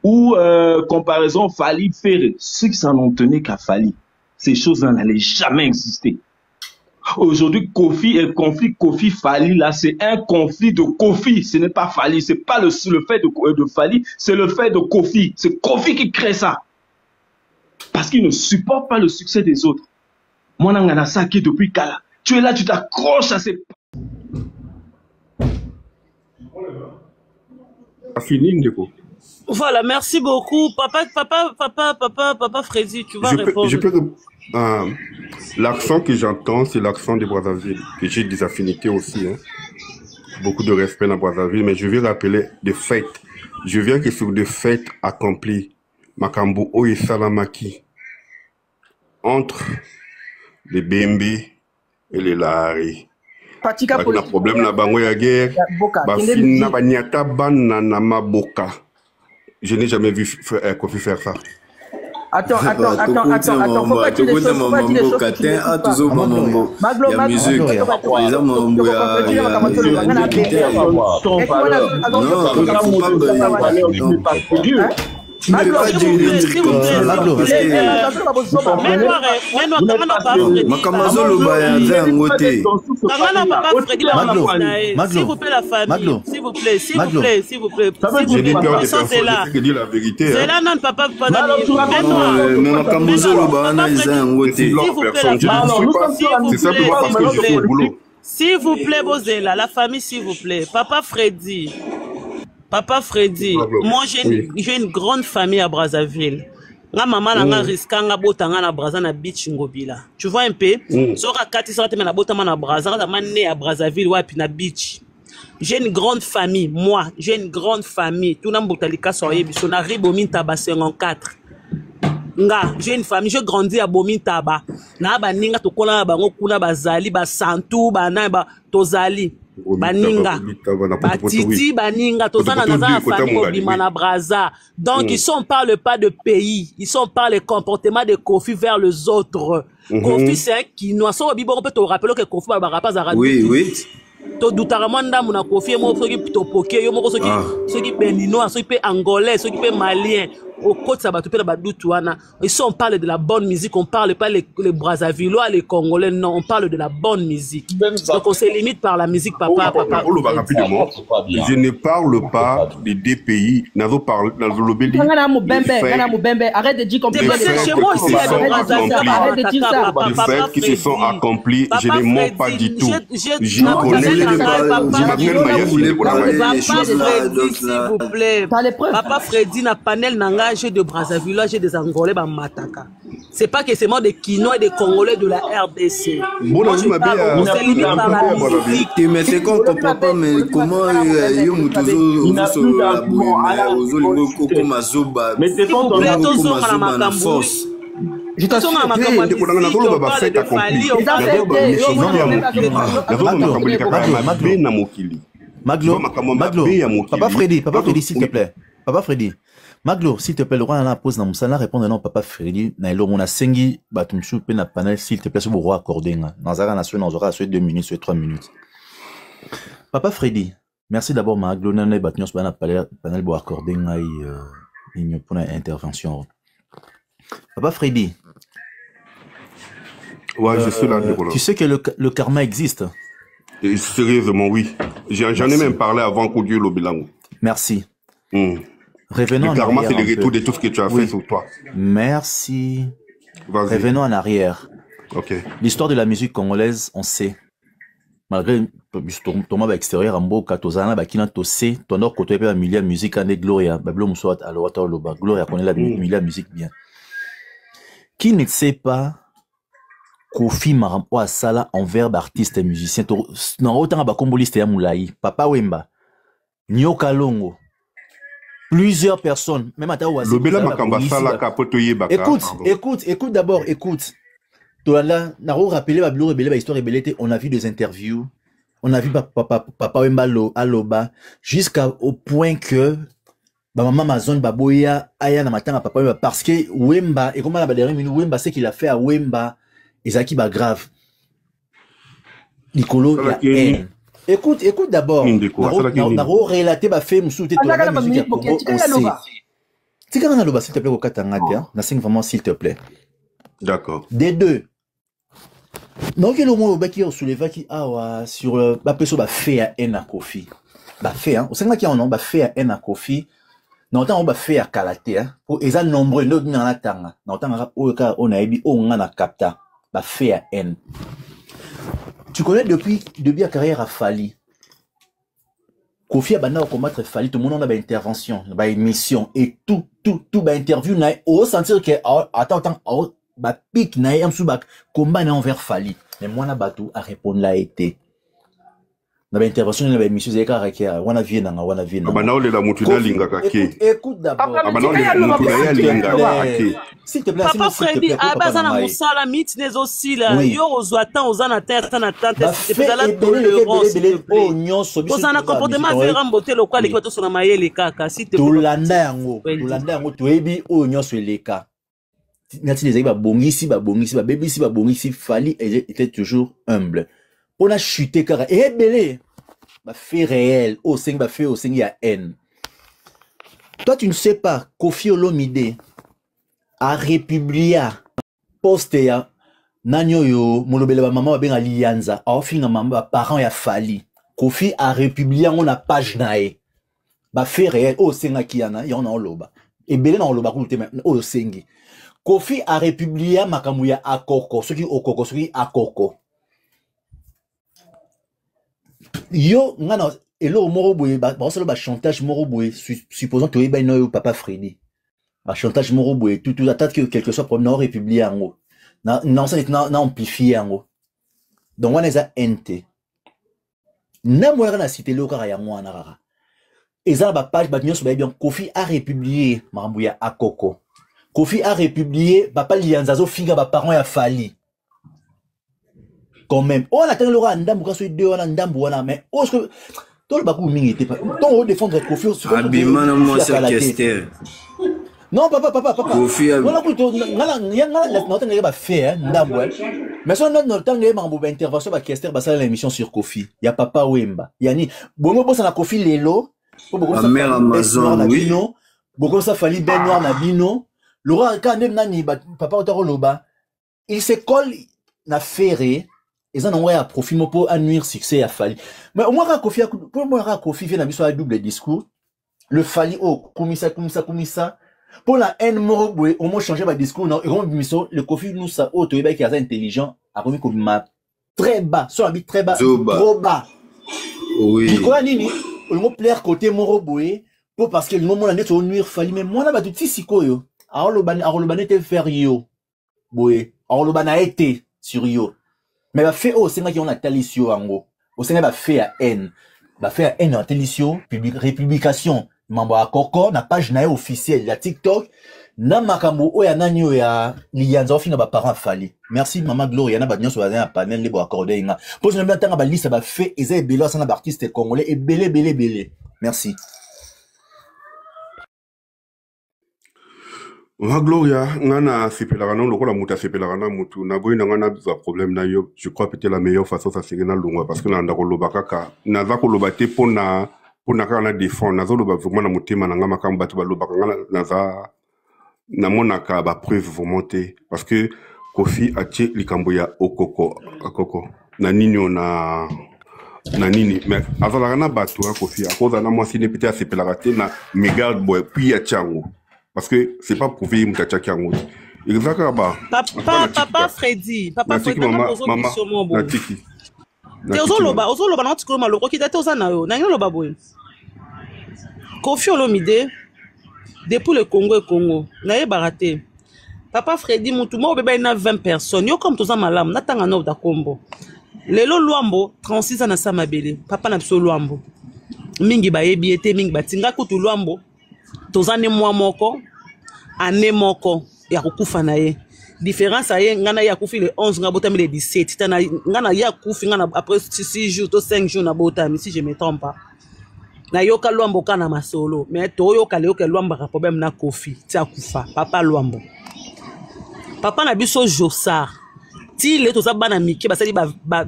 ou comparaison Fally Ferré, ceux qui s'en ont tenu qu'à Fally, ces choses-là n'allaient jamais exister. Aujourd'hui, Kofi et conflit Kofi Fally là, c'est un conflit de Kofi. Ce n'est pas Fally, c'est pas le fait de Fally, c'est le fait de Kofi. C'est Kofi qui crée ça. Parce qu'il ne supporte pas le succès des autres. Moi, n'angana ça qui depuis Kala. Tu es là, tu t'accroches à ces. Fini, Ndeko. Voilà, merci beaucoup. Papa Freddy, tu vas répondre. L'accent que j'entends, c'est l'accent de Brazzaville, que j'ai des affinités aussi. Hein. Beaucoup de respect dans Brazzaville, mais je vais rappeler des faits. Je viens que sur des faits accomplis. Makambo Oye Salamaki. Entre les BMB et les Lahari. Il y a un problème là-bas, il y a guerre. Je n'ai jamais vu Kofi faire ça. Attends, faut pas dire des choses que tu ne s'il vous plaît, la famille, s'il vous plaît. C'est là, non, papa, s'il vous plaît, Bozela, la famille, s'il vous plaît. Papa Freddy, moi j'ai une grande famille à Brazzaville. Nga maman nga riska nga botanga na Brazza na beach ngobila. Tu vois un peu? Soka kati sorte na botama na Brazza, nga mané à Brazzaville wapi na beach. J'ai une grande famille, moi, j'ai une grande famille. Tout n'ambotalika soye biso na ribomin taba 54. Nga, j'ai une famille, je grandis à Bomin Taba. Na ba ninga to kola ba ngokuna bazali ba santu ba na ba tozali. Baninga, Batiti, Baninga, Tozana Naza, famille Bimana Brazza. Donc ils sont par le pas de pays, ils sont par les comportements de Kofi vers les autres. Kofi c'est un Kinois. So Bibo on peut te rappeler que Kofi ba rapaz à oui. To dutaramanda muna Kofi mo so ki to poké yo mo so ki beninois, so ki angolais, so ki malien. Au côté ça battu la badoutuana. Ici on parle de la bonne musique, on parle pas les Brazzavillois, les Congolais, non, on parle de la bonne musique. Donc on se limite par la musique, papa. Je ne parle pas des deux pays. Arrête de dire qu'on peut chez moi aussi arrête de dire ça. Les faits qui se sont accomplis, je ne mens pas du tout. Je connais Papa Freddy n'a panel nanga. J'ai de Brazzaville, j'ai des Angolais, bah Mataka. C'est pas que c'est moi des Kinois et des Congolais de la RDC. On se limite par la musique. Mais c'est qu'on comprend pas, mais comment je t'assure Papa Freddy, s'il te plaît. Papa Freddy. Maglo, s'il te plaît, le roi a pose dans mon salon, répondre non, Papa Freddy, naïlo, mon a sengi, batumchou, pena panel, s'il te plaît, ce roi accordé, dans un nation, on aura 2 minutes, soit 3 minutes. Papa Freddy, merci d'abord, Maglo, nané, batnios, bana panel, bo accordé, pour l'intervention. Papa Freddy. Ouais, je suis là, tu sais que le karma existe. Sérieusement, oui. J'en ai même parlé avant qu'au Dieu l'Obilango. Merci. Revenons en clairement, arrière. c'est le retour de tout ce que tu as fait sur toi. Merci. Revenons en arrière. Ok. L'histoire de la musique congolaise, on sait. Malgré Thomas extérieur, Amboka, Tozana, Bakina, Tosé, ton or côté la milieu musique ane Gloria, Bablo Moussouat, Alouata Loba. Gloria connaît la milieu musique bien. Qui ne sait pas Kofi Marampo a sala envers artistes et musiciens. Non, autant à Bakomboliste et Moulaï, Papa Wemba, Nyoka Longo. Plusieurs personnes, même à Taouazé. Écoute d'abord, écoute. Toala, Naro rappelé Bablo rebelle, histoire rebelle, on a vu des interviews, on a vu Papa Wemba Aloba, jusqu'au point que maman Amazon Baboya aya na matin à Papa Wemba parce que Wemba et comment la dernière minute Wemba c'est qu'il a fait à Wemba et ça qui va grave. Nicolo écoute d'abord. Naro relaté ba fait musu te la musique Congo. Tu quand on a s'il te plaît au Katanga na 5 vraiment s'il te plaît. D'accord. Des deux. Donc le mot qui a soulevé qui a sur ba peso ba fait à en à Kofi. Ba fait hein, au sein qui en nom ba fait à en à Kofi. Non tant on ba fait à Kalaté hein. Pour les nombreux no dans la tanga. Non tant on a ebi on a capta. Ba fait à en. Tu connais depuis la carrière à Fali. Kofi a bana combattre Fali, tout le monde a ba intervention, ba émission et tout ba interview na au sentir que attends ba pic na yam sou ba combat na envers Fali. Mais moi na batou a répondre la été. Na ba intervention na ba émission zeka rakia wana vie na bana ole la mutu na linga kake. Écoute d'abord. Bana ole la mutu na linga kake. S'il te plaît, Papa Freddy, abazana musala mit les aussi là. Yo ozwatan ozana terre tana tante c'est pas la tolérance. Ozana comportement vera mbote local qui va to sona mayele kaka s'il te plaît. Tolanda yango toyebi o nyonso eleka. Nati les ba bongisi ba bebisi ba bongisi Fali était toujours humble. On a chuté car et belé ba fait réel au 5 ba fait au 5 il y a haine. Toi tu ne sais pas Kofi Olomide a Republia poste ya nanyo yo molobele ba maman ba benga lianza a finga mamba parents ya Fali. Kofi a Republia on a page nae ba fait réel au 5 kiana ya on a oloba et belé na oloba ko te au 5 Kofi a Republia makamuya akoko ceux qui okoko ceux qui akoko yo ngana elo moro boye ba solo ba chantage moro boye supposons que ba no Papa Freddy ba chantage moro boye tout attend que quelque soit pour non républier ango non ça na amplifier ango donc on est à NT na mo na cité lo kara ya mwana rara eza ba page ba nyonso ba bien Kofi a républier mambuya akoko Kofi a républié papa lianzazo finga ba parents ya Fali quand même on attend le roi ndambu kaso de wana ndambu wana mais est-ce que tout le bakou mingi était pas ton défendre Kofi sur abimana moi c'est question non papa Kofi voilà que ngala n'entend pas faire ndambu mais son n'entend pas mambo ba intervention ba question ba ça l'émission sur Kofi ya Papa Wemba yani bongo bossa na Kofi lelo la mère Amazon oui bongo ça Fali ben noir na bino le roi quand même nani papa otoroba il se colle na ferré ils en ont un profit pour nuire succès à Fali mais au moins Kofi pour moi Kofi vient à biso à double discours le Fali oh comme ça pour la haine moroboué au moins changer ma discours non et comme biso le Kofi nous ça oh toi qui est intelligent a remis comme ma très bas sur habit très bas trop bas oui quoi nini au moins plaire côté moroboué pour parce que le moment là net au nuire Fali mais moi là ba tout siko yo Aroloban était faire yo boé Aroloban a été sur yo mais va fait au Sénat qui on a talisio ango au Sénat va fait à haine en talisio républication mambo à koko na page na officielle la TikTok na makambo o ya nani o ya lianza finga ba parents Fali merci maman Gloria na ba nyonso ba na panel les bo accorder nga pose na tanga ba liste ba fait eza ebelo sana ba artiste congolais et belé merci. Ma Gloria, ngana sepelaka na lokola muta sepelaka na mutu na boyi na ngana za problème na yo je crois peut-être la meilleure façon ça serait na lungwa parce que na ndako loba kaka na za ko loba te pona kaka na défendre na zo loba vraiment na mutema na ngama kamba tu ba loba ngana na za na monaka ba preuve vraiment te parce que Kofi atie likambo ya okoko akoko na ninyo na Nanini, mais azalaka na bato ya Kofi, à cause na mwasi ne pete asepelaka te na mégarde boy puis ya tiango. Parce que c'est pas prouvé mutacha kiango. Exactement ba. Papa Freddy, papa Freddy maman natiki. Te ozoloba na tikolo maloko ki date ozana yo. Na ngelo baboy. Kofi Olomide depuis le Congo, na ye baraté. Papa Freddy mutu mo beba ina 20 personnes. Yo comme toza malamu na tanga no da kombo. Lelo Luambo 36 ans na Samabele. Papa na biso Luambo. Mingi ba yebi ete mingi batinga kutu Luambo. Tozane mwa moko ane moko ya kukufa na ye. Différence aye ngana ya kufi le 11 nga botami le 17. Tana ngana ya kufi ngana après 6 jours to 5 jours na botami si je me trompe pas. Na yoka Luambo kana masolo. Mais to yoka le yoka Luambo ka problème na Kofi. Tia kufa. Papa Luambo. Papa na biso Jossard. Ti le toza bana miki basali ba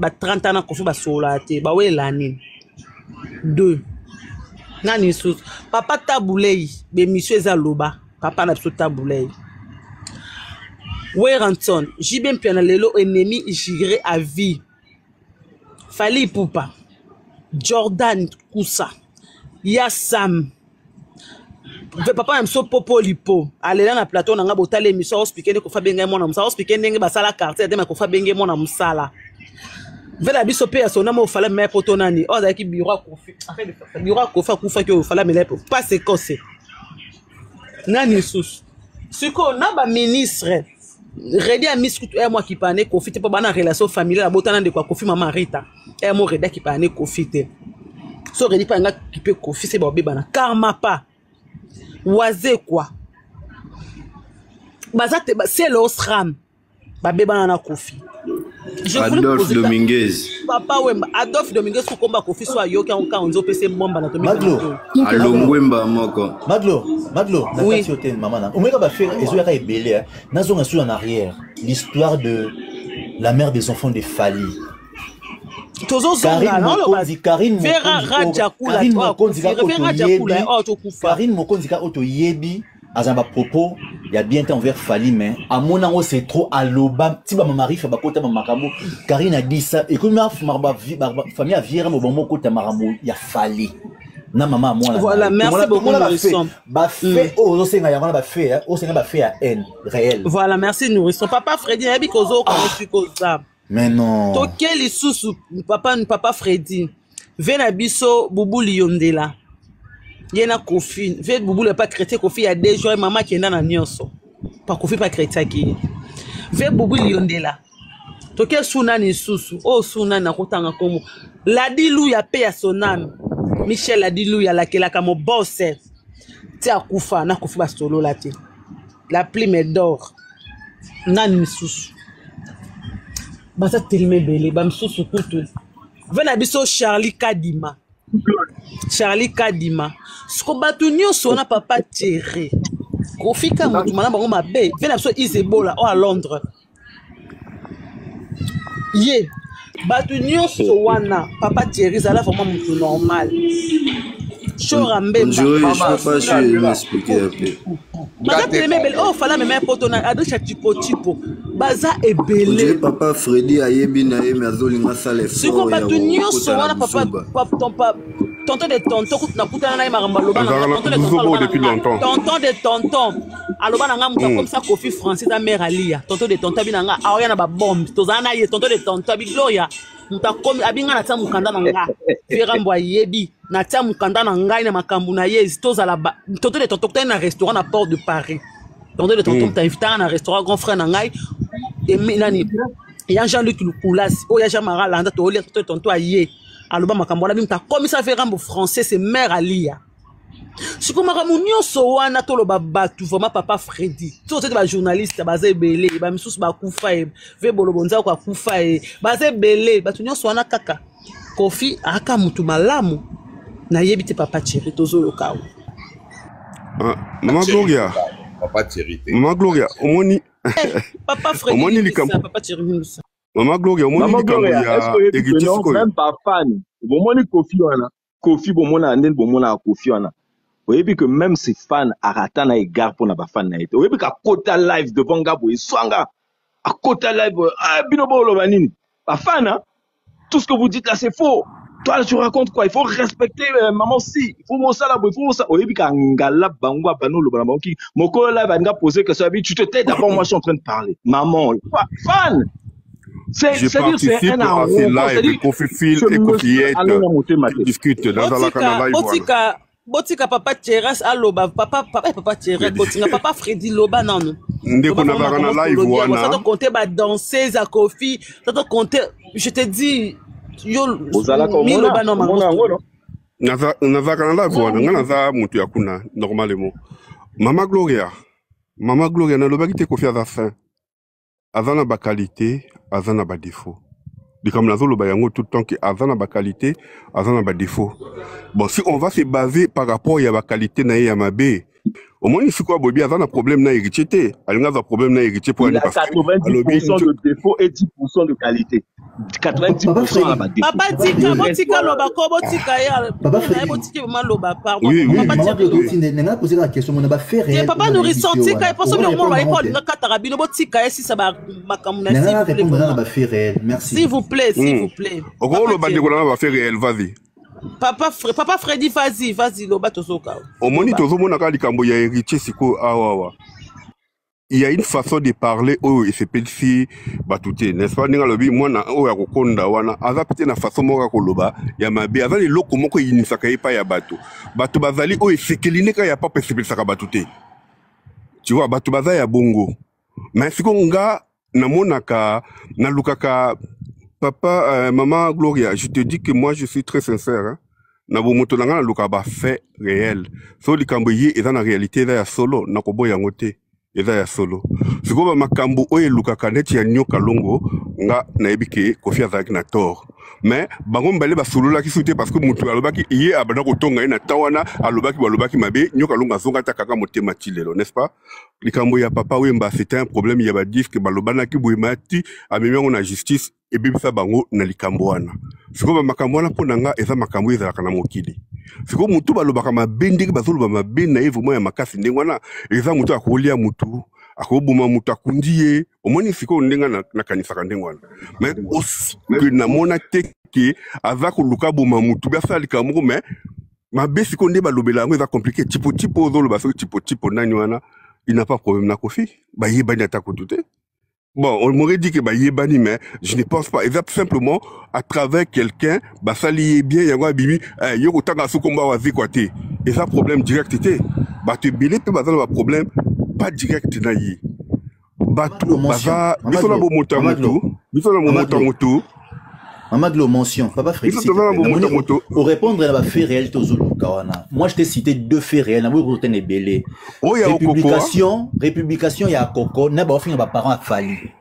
30 ans na Kofi ba sola te ba wela nini 2 nani sous papa Taboulei be monsieur ezaloba papa na biso Taboulei Weranton jibem piana lelo ennemi jigre à vie Fali Poupa Jordan Koussa Yassam papa mso popo lipo alela na plateau na nga botale émission hospikende ko fa benga mona musala hospikende nge basala quartier de ma ko fa benga mona musala vela biso pe ya sona mo fala me poto nani o za ki biro Kofi afin de biro Kofi kufa ki o fala me lepo pas c'est quoi nani sus siko na ba ministre Redi a miskutu moi qui pane Kofi te pa bana relation familiale la botana de quoi Kofi maman Rita mo Redi qui pane Kofi te so Redi pa nga qui peut Kofi c'est ba bana karma pas Oisé quoi bazate c'est l'osram babeba na Kofi Adolphe Dominguez papa wemba Adolphe Dominguez ko komba Kofi so ayoka on zo pese bomba na to Maglo alongwemba moko Maglo na kati hotel maman na omeka ba faire ezo yaka ebele nazo ngasu en arrière l'histoire de la mère des enfants de Fali Karine Mokonzi ka auto yebi azamba propos ya bien temps envers Fali mais à mon an c'est trop aloba ti ba mari fa ba kota makambo Karine a dit ça et comme ma famille a viré mo bon kota makambo ya Fali na maman moi voilà merci beaucoup Nourrisson ba fait o senga ya ba fait o senga ba fait à haine réel voilà merci Nourrisson papa Freddy yabi kozo ko koza mais non. Toke li susu papa Freddy. Vena biso Boubou Liondela. Yena Kofi. Ve Boubou le pas chrétien Kofi il y a 2 jours maman qui est dans la nyonso. Pas Kofi pas chrétien qui. Ve Boubou Liondela. Toke suna ni susu. Oh suna na kotanga komo. La dilu ya pe ya sonam. Michel la dilu ya la kelaka mo boss. Ti akufa na Kofi ba solo la ti. La plume d'or. Nani susu. Basa telme bele bam susu kutu vena biso Charlie Kadima sko batu nyonso na papa Thierry Kofi ka mutu mana bango mabe vena biso Isebola o à Londres ye batu nyonso wana papa Thierry zala vraiment mutu normal Chora mbemba papa je m'expliquer un peu Baza teleme bele oh fala même poto na adresha tipo baza ebele papa Freddy ayebi na ye mazolinga sale fort siko batu nyonso wana papa tonton de tonton na kutana na maramba loba tonton de tonton aloba na nga muta comme ça Kofi Francis ta mère alia tonton de tonton binanga aoya na ba bombe tozana ye tonton de tonton bi Gloria muta comme abinga na tsa mukanda na nga Verambo ayebi na tsa mukanda na ngai na makambu na ye tozala tonton de tonton na restaurant na Porte de Paris tonton de tonton t'a invité à un restaurant grand frère na ngai et nani ya Jean-Luc Lukulas o ya Jamara landa to lire tonton aye aloba makambo na bimta comme ça Verambo français c'est mère alia siko makamu nyonso wana to loba batu vraiment papa Freddy to te ba journaliste baza ebele ba misusu ba kufa e ve bolobonza kwa kufa e baza ebele batu nyonso wana kaka Kofi aka mutu malamu na yebite papa Thierry tozolo kawo Maman Gloria papa Thierry Maman Gloria omoni papa Freddy papa Thierry Maman Gloria omoni likambo ya egitiko même pas fan bomoni Kofi wana Kofi bomona ndeni bomona Kofi wana oyebi que même ses fans arata na égard pour na ba fan na ete oyebi ka kota live devant Gabo Iswanga à kota live bino bolo banini ba fan tout ce que vous dites là c'est faux Toi, tu racontes quoi? Il faut respecter maman si. Il faut ça là, il faut ça. Au début, quand ngala bangwa bano le banabanki, mon collègue là va nous poser que ça. Tu te tais d'abord. Moi, je suis en train de parler. Maman, fan. Je participe à ces lives. Kofi Phil et Kofi Yet discutent dans la canal live. Botika papa Tcheras aloba papa Tcheras botika papa Freddy loba non. Ndeko na la live wana. Ça te compter ba danser à Kofi, ça te compter je te dis yo mi loba non maman. Naza kana live wana ngana za mutu yakuna normalement. Mama Gloria na loba kite Kofi aza fin. Azana ba qualité, azana ba défaut. Comme la zone le tout le temps qui a ba qualité, azana ba défaut. Bon, si on va se baser par rapport à la qualité na ya mabe, au moins ici quoi bobi azana problème na héritier, alina za problème na héritier pour aller parce que 90% de défaut et 10% de qualité. 90% ba défaut. Papa botika loba ko botika ya. Papa botika ma loba pardon. Papa n'a posé la question, on a fait réel. Papa nous ressenti quand il pense que le monde va école na katarabino botika si ça va makamuna merci. S'il vous plaît, s'il vous plaît. Au gros le bande va faire réel, vas-y. Papa Freddy, vas-y, loba tozoka. Au moni tozomona ka likambo ya héritier siko awa. Il y a une façon de parler oh et c'est petit batouté n'est-ce pas ninga lobi mwana oh ya kokonda wana aza pete na façon moka koloba ya mabe aza le loko moko yinisaka epa ya bato bazali oh esekeline ka ya papa sepelisa ka batouté tu vois bato baza ya bongo mais siko nga namonaka na lukaka papa maman Gloria je te dis que moi je suis très sincère hein? Na bomoto nanga na luka ba fait réel so likambo yi eza na réalité eza ya solo na koboya ngote eza ya solo sikoba makambo oye lukaka neti ya nyoka longo nga na ebike Kofi azaki na tort mais bango mbale basolola ki soute parce que mutu alobaki iye abana kotonga ina tawana alobaki mabe nyoka longo azonga ta kaka motema tilelo n'est-ce pas likambo ya papa wemba c'était un problème ya ba disque balobana ki boyemati amemiango na justice et bibisa bango na likambo wana sikoba makambo wana pona nga eza makambo ezalaka na mokili siko mutu balobaka mabe ndenge bazoloba mabe na ye vraiment ya makasi ndenge wana eza mutu akolia mutu akobuma mutu akundiye omoni siko ndenga na kanisaka ndenge wana mais que namona teke aza koluka boma mutu basa likambo mais mabe siko nde balobela yango eza compliqué tipo ozoloba so tipo nani wana il n'a pas problème na Kofi ba yebani atako tout. Bon, on m'aurait dit que bah yebani mais je ne pense pas. Exact simplement à travers quelqu'un bah ça lié bien yango bibi yo kotanga su komba wazi kwate. Et ça problème direct était bah te bilé pe bazala ba problème pas direct na yi. Bah tout baza biso na bo moto. Mamaglo mention, Papa Freddy. Pour répondre à la fait réelle Tozulu Kawana. Moi je t'ai cité deux faits réels, na bo tene belé. Républication ya Koko, na ba fin ba parents a fallu.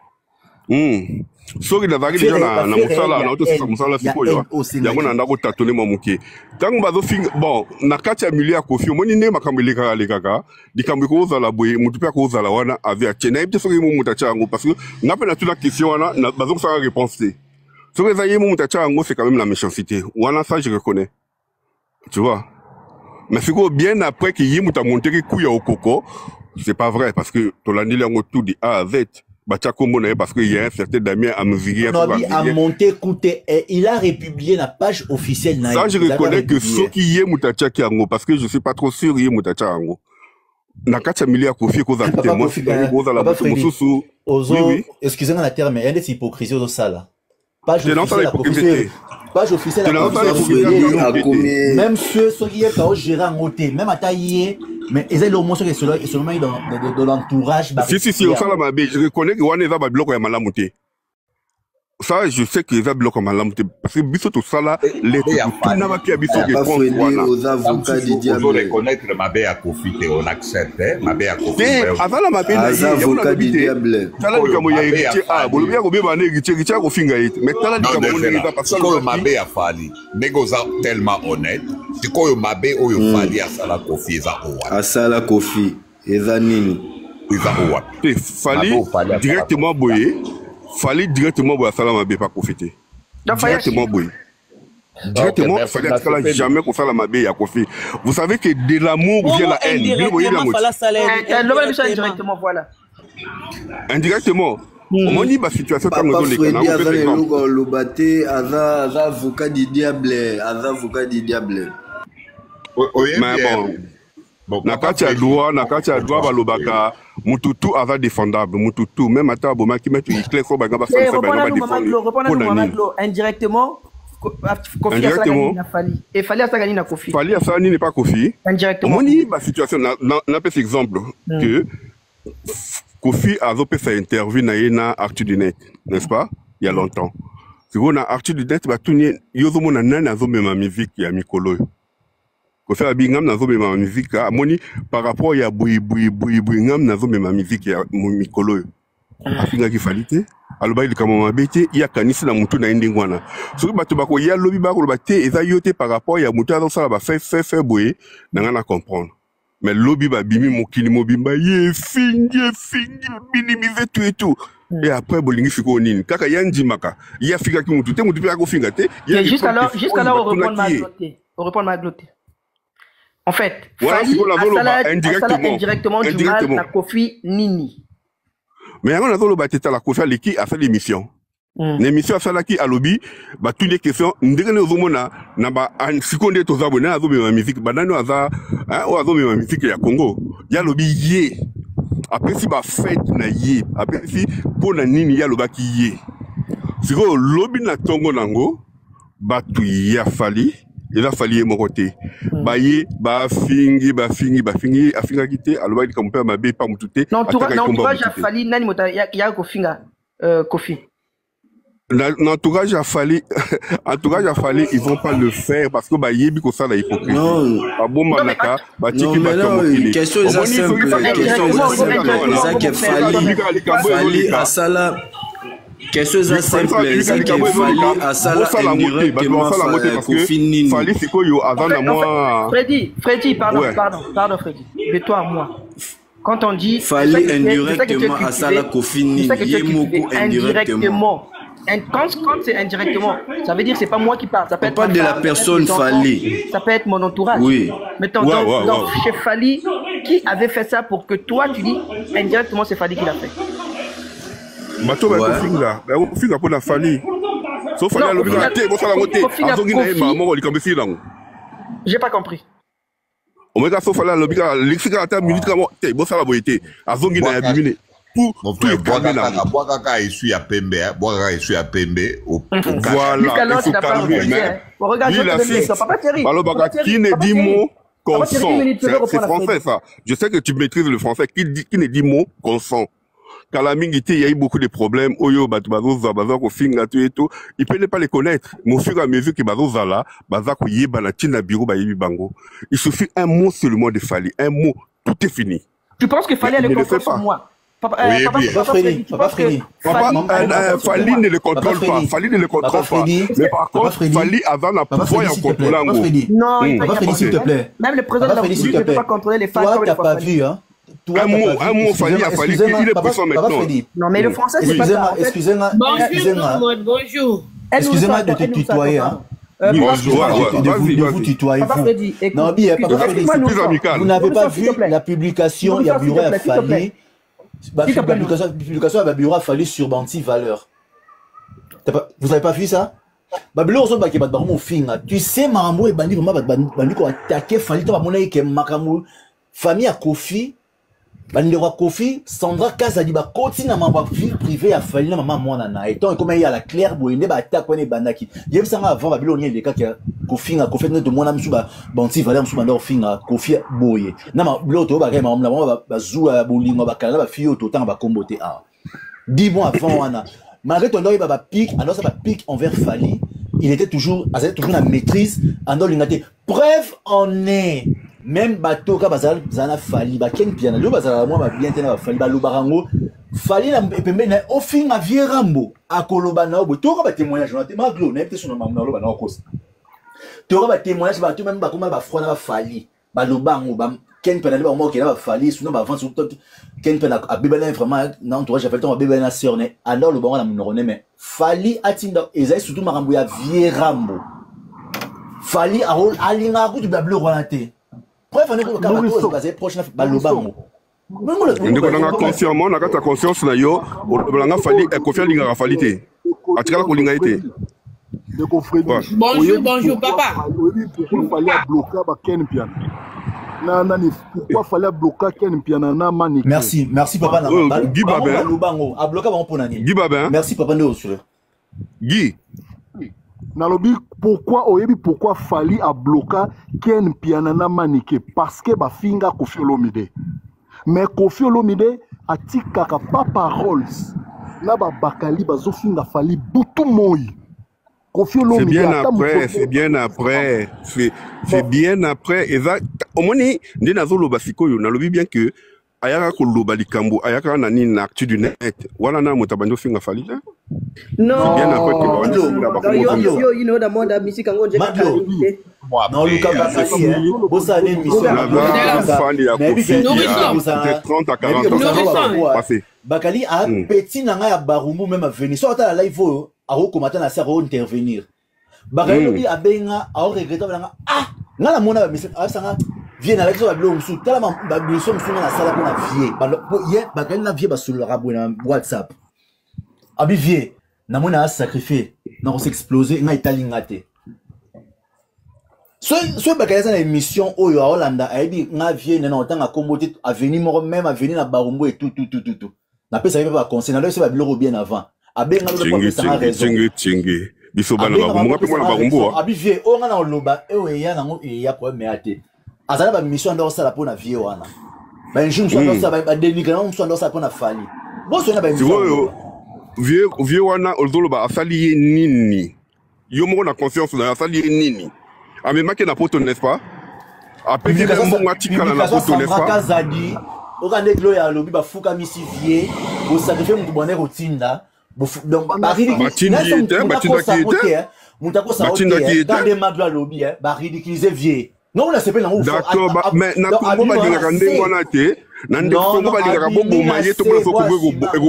Soki davaki déjà na musala na auto musala sikoyo. Yango na ndako tatone mamuke. Tango bazo finga bon na kati ya milieu ya Kofi moni ne makambo lekaka dikambo ko za la boye mutu pe ko za la wana avia tena ibte soki mu mutacha ngo parce que na pe na tuna question wana na bazo sa réponse. Ce que c'est quand même la méchanceté. Voilà, ça, je reconnais. Tu vois. Mais c'est bien après qu'il y ait monté que couille au coco, c'est pas vrai, parce que Tolani l'a tout dit A à Z. Parce qu'il y a un certain Damien à nous virer. A monté, écoutez, il a republié la page officielle. Ça, je reconnais que ce qui y est Moutacha Kiango, parce que je suis pas trop sûr, il y a Moutacha Ango. Nakata Milia Kofi, Koza, moi, c'est la excusez-moi la terme, mais il y a des hypocrisies au sala. Page officielle, même ceux qui sont gérants en côté, même à tailler, mais ils ont le mot sur de l'entourage. Si, on s'en a je reconnais que on est dans le bloc à Malamuté. Ça, je sais que les blocs à Malamuté, parce que Bissot tout ça là, les tout n'a pas pu habiter aux avocats du diable. On reconnaître ma bé à Kofi, on accepte, ma bé à Kofi. Avant la mabé, les avocats du diable. Ça là, comme il y a héritier, bon, le bien qu'on bien héritier, qu'on finga mais ça là, comme on est parce que ma bé a fallu. Négoza tellement honnête, c'est quoi ma bé ou yo fallu à Sala Kofi, ça oua. À Sala Kofi, eza nini. Eza oua. Fallu directement boyer. Fallait directement boire ça la mabé pas profiter. Directement boire. Directement, il fallait jamais qu'on fasse la mabé à Kofi. Vous savez que de l'amour vient la haine. Indirectement, voilà. Indirectement. omoni ba situation tango Papa ezoleka Freddy aza na leloko aloba te aza avocat du diable aza avocat du diable. Mais bon, na kati ya droit balobaka mututu aza défendable mututu même ata bomaki mettre clair so banga ba sansa banga ba défendre indirectement indirectement et fallait à ça na Kofi fallait à ça n'est pas Kofi indirectement moni ba situation na pes exemple que Kofi a fait sa interview na yena Arthur du Net n'est-ce pas il y a longtemps si on a Arthur du Net ba tuni yozo mona nana zo mema musique ya mikolo Kofi abingam na zo mema musique moni par rapport ya boui ngam na zo mema musique ya mikolo afinga ki falite aloba il kama mabete ya kanisi na mutu na ndingo wana soki bato bako ya lobi bako loba te eza yote par rapport ya mutu azo sala ba fait boye na ngana comprendre mais lobi ba bimi mokili mobimba ye fingi minimiser tout et tout et après bolingi fiko nini kaka ya ndimaka ya fika ki mutu te mutu pe ko finga te jusqu'à là on répond ma glotte. En fait, voilà, indirectement du mal na Kofi Nini. Mais avant la zone bateta la Kofi Aleki a fait l'émission. L'émission a fait la qui à lobby, bah toutes les questions, ndenge zomona na ba en seconde to zabona azo me musique, banano aza o azo me musique ya Congo. Ya lobby yé. Après si ba fête na yé, après si pour na nini ya loba ki yé. Siko lobby na tongo nango, ba tu ya fali. Il a fallu mon côté. Baye, ba fingi, afinga kité, alors il comme père ma bé pas moutouté. Non, entourage a fallu, nani mota, ya kofinga, Kofi. L'entourage a fallu, ils vont pas le faire parce que baye bi ko ça la hypocrisie. Non. A bon manaka, ba tiki ba comme question est simple, ça qui fallu à sala. Question simple, c'est qu'il fallait à ça indirectement Kofi fallait c'est quoi yo avant à moi. Freddy, pardon Freddy. De toi à moi. Quand on dit fallait indirectement à ça la Kofi Nini, indirectement. Quand c'est indirectement, ça veut dire que c'est pas moi qui parle. Ça peut être pas de la personne Fali. Ça peut être mon entourage. Oui. Mettons donc chez Fali, qui avait fait ça pour que toi tu dis indirectement c'est Fali qui l'a fait. Bato ba kofinga pour la famille. Sauf fallait l'obligation te bo sala moté. Azongi na ema moko likambesi lango. J'ai pas compris. O meka sauf fallait l'obligation lexika ata minute kamo te bo sala boyete. Azongi na yabimine. Mon frère Boakaka est su à Pembe, Boakaka est su à Pembe au voilà, il faut calmer. Regarde, qui ne dit mot consent. C'est français ça. Je sais que tu maîtrises le français. Qui ne dit mot consent. Kalamingité, il y a eu beaucoup de problèmes. Oyo, Batubazo, Zabazako, Finga, tout et tout. Ils ne peuvent pas les connaître. Mais au fur et à mesure que Bazo Zala, Bazako, Yeba, Tina, Biro, Bayebi, Bango. Il suffit un mot seulement de Fali. Un mot, tout est fini. Tu penses que Fali a le contrôle sur moi? Papa Freddy. Fali ne le contrôle pas. Fali ne le contrôle pas. Mais par contre, Fali avant la pouvoir et en contrôlant. Non, Papa Freddy, s'il te plaît. Même le président de la République ne peut pas contrôler les femmes. Toi, t'as pas vu, hein? Un mot, Fali a fallu qu'il est puissant maintenant. Non, mais le français, c'est pas ça. Excusez-moi. Bonjour. Excusez-moi de te tutoyer, hein? De vous tutoyer, vous. Non, bien, Papa Freddy, vous n'avez pas vu la publication, il y a bureau à Fali. La publication à bureau à Fali sur Banti Valeur. Vous n'avez pas vu ça? Tu sais, Marambo et Bandi, Bandi qui ont attaqué Fali, tu vas monnaie que Makamou, famille à Kofi. Bandero Kofi, Sandra Kazadi ba continue na ma vie privée à Fali na maman mwana na etant comme il y a la claire boyende ba attaque wana bandaki yem sanga avant ba biloni les cas que Kofi na Kofi de mwana msu ba banti valeur msu bandor finga Kofi boye na ma bloto ba kema mla ba zua bolingo ba kala ba fio to temps ba kombote a 10 mois avant wana malgré ton doy ba pique alors ça ba pique envers Fali il était toujours la maîtrise andor lingate preuve en est. Même bateau ka bazal zana Fali ba ken piana lo bazala moi ba bien tena ba Fali ba lo barango Fali na pembe na ofinga vierambo akoloba na obo to ka ba témoignage na te maglo na te sona mamna lo ba na okosa to ka ba témoignage ba to même ba koma ba frona ba Fali ba lo bango ba ken piana ba mo ke na ba Fali sona ba vent sur ken piana a bibana vraiment na entourage fait ton ba bibana sœur ne alors le bango na mnone mais Fali atinda ezai surtout marambo ya vierambo Fali a rôle alinga ku du bleu rolanté. Bref, on est proche de Balobango. ndeko nanga consciemment na kata conscience na yo olobelanga fali Kofi alingaka fali te atikala kolinga ite. Bonjour papa. Pourquoi fallait bloquer Ken Piana? Pourquoi fallait bloquer Ken Piana na mani? Merci papa na Guy Babin. A bloquer bango ponani. Guy Babin. Merci papa ndo sur. Guy. Nalobi pourquoi fallait à bloquer Ken Piana na manike parce que ba finga Kofi Olomide. Mais Kofi Olomide a tikaka pas paroles. Na ba bakali bazo finga fali butu moi. C'est bien après, c'est bien après. C'est bien après. Au moins, nous avons bien que ayaka koloba likambo ayaka na nini na actu du net wala na motabando finga fali là. Non. Bien après you know the more that music and go je non Lucas Bakali bossa une mission de 30 à 40 ans passé. Bakali a petit nanga ya Barumbu même venir soit à la live a commenter na sera intervenir. Bakali a benga a regretter nga nga la mona mission a sanga viens avec ça bablo msu tellement bablo msu na sala pour na vie Bakali na vie ba sur le rabo na WhatsApp abi vie na mona a sacrifier na s'exploser nga italinga te. So Bakali na émission oyo a Hollanda aibi nga vie na otanga kombote avenir moko même avenir na Barumbu et tout na pesa pas conseil na le bablo bien avant abenga le pas raison biso bana Barumbu pe mona Barumbu abi vie o nga na loba e ya nango e ya problème ate azala ba mission ndo sala pona vie wana ba njum so ndo sala ba dénigrer on so ndo sala pona fali bo so na ba mission vie wana ozolo ba asali nini yo moko na conscience na asali nini amemaki na poto n'est-ce pas apeki na mbongo atikala na poto n'est-ce pas kazadi okande glo ya lobi ba fuka misi vie bo sacrifier mutu bonne routine donc batinda qui était dans des magla lobby ba ridiculiser vie non on a sepé nango d'accord mais na ko ba dinga ndenge wana te na ndeko ko ba dinga bobo maye to ko ko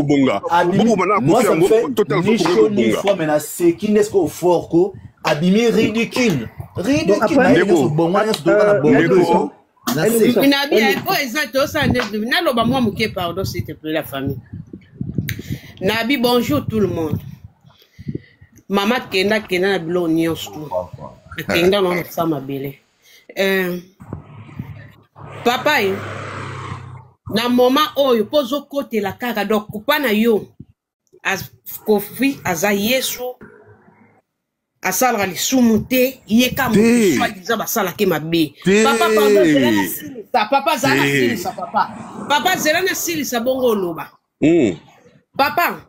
bonga bobo mana ko fi ngo total ko bonga fois mais na c'est qui n'est-ce qu'au fort ko abimi ridicule bon moi bon na bien oh exact ça na loba moi muke pardon s'il te plaît la famille. Nabi, bonjour tout le monde. Maman kenda na bilo nyos tout. Kenda non ça ma belle. Papa na moment oyo pozo côté la kaka donc kupana yo as Kofi aza Yesu asala li sumute yeka mo soit disant basala ke mabe. Papa pardon zelana silisa papa zana silisa papa zelana silisa bongo loba. Papa,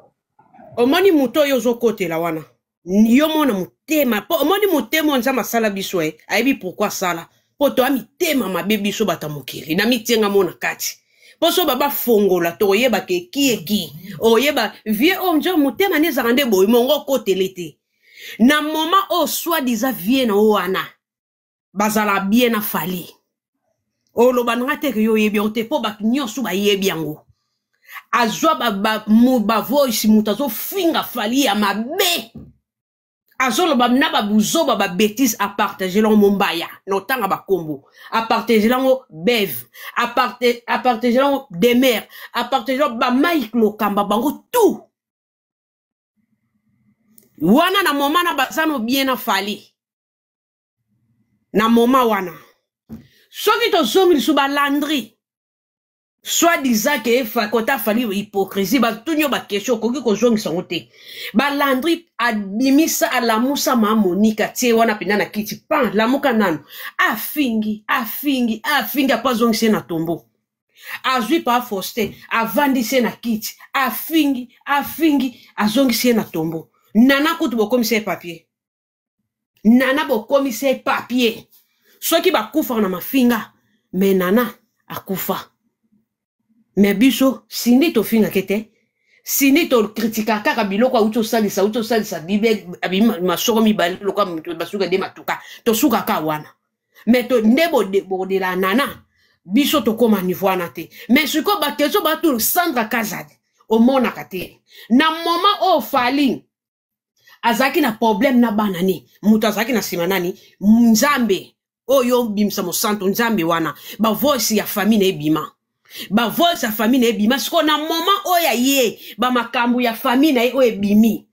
omoni muto yozo kote la wana. Yo mona mutema. Omoni mutema onza masala biswe. Aibi pourquoi sala. Poto ami tema mabe biso batamukiri. Na mitenga mona kati. Poso baba fongola to oyeba ke ki. Oyeba vie onja mutema neza rande boy mongo kote lete. Na moma o soi disant vie na wana. Bazala bien na fali. O lo banate ke yo yebi ote po bak nyosu ba yebi yango. Azwa ba voice mutazo finga fali ya mabe azolo ba naba buzo ba bêtise à partager long mombaya notanga ba kombo à partager long bev à partager long demer à partager ba Mike Lokamba bango tout wana na moma na basano bien na fali na moma wana soki to zomi suba landry soit disant que fakota fali hypocrisie ba tunyo ba question koki ko zongi sangote ba landry adimisa ala musa ma monika tie wana pina na kiti pan la muka nano afingi apa zongi se na tombo azwi pa foste avandi se na kiti afingi azongi se na tombo nana kutu bo commissaire papier nana bo commissaire papier soki ba kufa na mafinga mais nana akufa. Mais biso, sindi to finga kete, sindi to kritika kaka biloko auto salisa bibe masoko mibali loka basuka de matuka to suka ka wana. Mais to ndebo de la nana biso to koma niveau na te. Mais suko ba kezo ba tout Sandra Kazadi o mona kate. Na moment o fali azaki na problème na banani, mutazaki na simanani, Nzambe oyo bimsa mo santo Nzambe wana, ba voice ya famille na bima. ba voice ya famille na ebima siko na moment oya ye ba makambu ya famille na o ebimi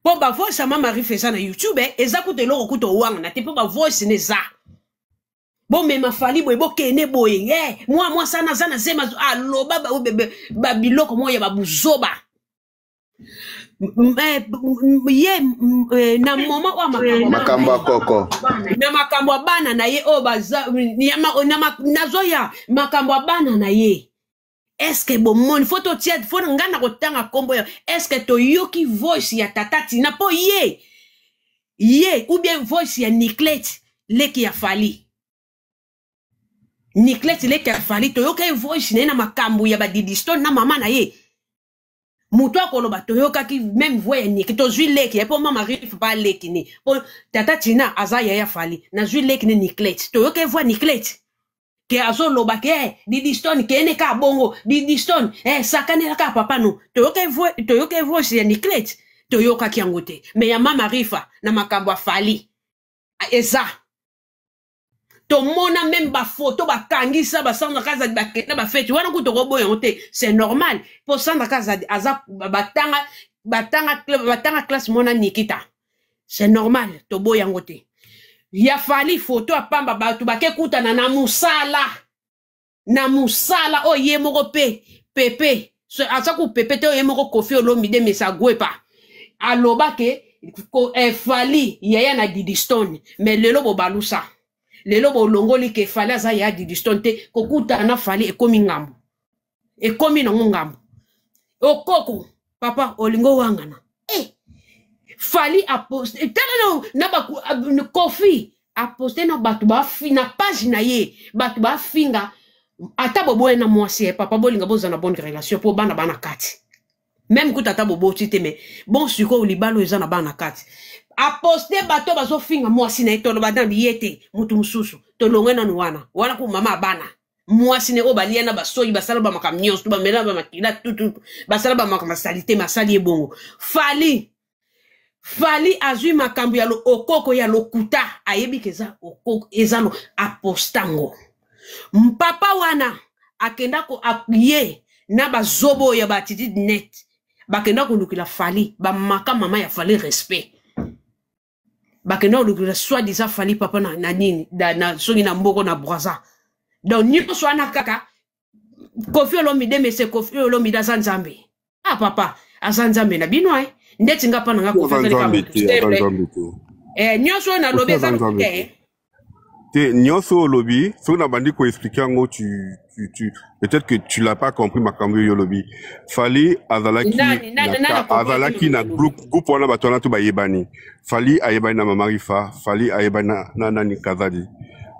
po ba voice ya mama Rifa eza na YouTube eza kuto eloko kuto wanga na te po ba voice ne za bon mais ma fali boye bo kene boye moi sana zana zema aloba ba biloko moya ba buzoba ye na moment wa makambo koko na makambo bana na ye o baza nazoya makambo bana na ye est-ce que bon mon photo tiet faut ngana kotanga kombo est-ce que to yoki voice ya tatati na po ye ou bien voice ya Niclette leki ya fali Niclette leki ya fali to yoki voice na makambo ya ba Didiston na mama na ye muto akoloba toyoka ki même voix ni to zui leki po mama Rifa pas leki ni po tata Tina azaya ya fali na zui leki ni Niclette toyoka voix Niclette ke azoloba ke Didiston ke ne ka bongo Didiston sakane ka papa no toyoka voix ya Niclette toyoka ki angote mais ya mama Rifa na makambo fali eza to mona même ba photo ba kangisa ba sandra kaza ba kena ba fete wana ku to robo yonte c'est normal pour sandra kaza aza batanga classe mona Nikita c'est normal to boya ngote ya fali photo apamba ba to ba ke kutana na musala o ye moko pepe so aza ku pepe te o ye moko Kofi Olomide mesa gwepa aloba ke ko fali yaya na Didiston mais lelo bo balusa lelo bolongoli ke fali aza ya Didiston te kokuta na fali ekomi ngambo ekomi na ngambo okoko papa olingo wangana fali a poste tellement na ba Kofi a poste na batu ba na page na ye batu ba finga ata bobo na mwasi papa bolinga boza na bonne relation pour bana kati même kuta ata bobo tite mais bon suko libalo eza na bana kati a poste bato bazo finga mwasi na etolo badan yete mutu mususu to longena nwana wala ku mama bana mwasi ne obalia na basoyi basala ba makamnyos to ba mela ba makila tutu basala ba makamasalite masali ebongo fali azui makambu ya lo okoko ya lokuta ayebi keza okoko ezalo apostango mpapa wana akenda ko apiye na bazobo ya batiti net bakenda ko lukila fali ba maka mama ya fali respect bakenda lukila soit disa fali papa na nini na songi na mboko na braza donc nipo swana kaka Kofi Olomide mais c'est Kofi Olomide azanzambe papa azanzambe na binwa ndeti ngapa na ngako Kofi nyoso na lobe zanzambe te nyoso lobby so na bandi ko expliquer ngo tu peut-être que tu l'as pas compris makambo yo lobby fali azalaki na groupe wana batona to bayebani fali ayebani na mama Rifa fali ayebani na nani kazadi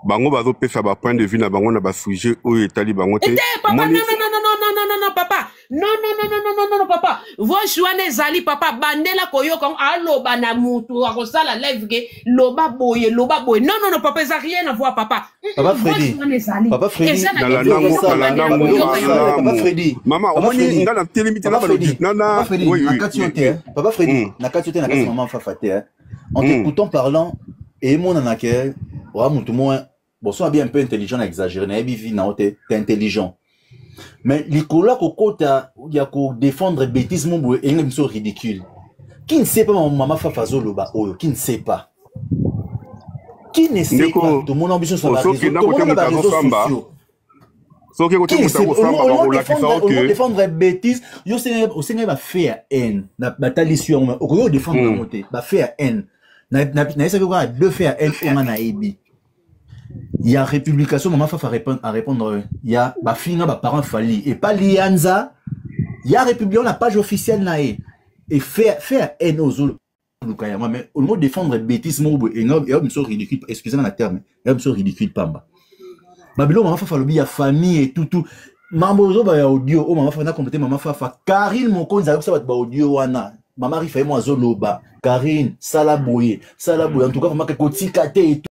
bango bazo pesa ba point de vue na bango na ba sujet oyo etali bango te non papa non papa voice wana ezali papa bandela koyoka aloba na mutu akosala live ke loba boye non papa ça rien à voir papa Freddy papa Freddy maman omoni ngala télémité na balobi nana oui papa Freddy na kati maman fafate en t'écoutant parlant et mon anake wa mutu moins bon soit bien un peu intelligent exagéré na bivi na t'es intelligent mais l'ikola kokota ya ko défendre bêtise mon boue et une chose ridicule qui ne sait pas maman fafazo loba oyo qui ne sait pas tout mon ambition sur la réseau sociaux so ke côté musa ko samba ba ko la ki sa que défendre bêtise yo c'est va faire haine na batali sur o défendre la montée va faire haine na ça que deux faire haine on a ebi. Il y a républication, maman Fafa à répondre. Il y a Bafina, parents Fali. Et pas Lianza. Il y a république, la page officielle nae. Et faire haine aux autres. Mais au mot défendre bêtise, et non, et me ridicule. Excusez-moi la terme. Et me ridicule, pamba. Babylon, maman Fafa, il y a famille et tout. Mambozo, il y a audio. Oh, maman Fafa, complété maman Fafa. Karine, mon con, ça va audio, wana. Maman Rifa, moi, Zoloba. Karine, Salaboye. En tout cas, maman, que Kotikate et tout.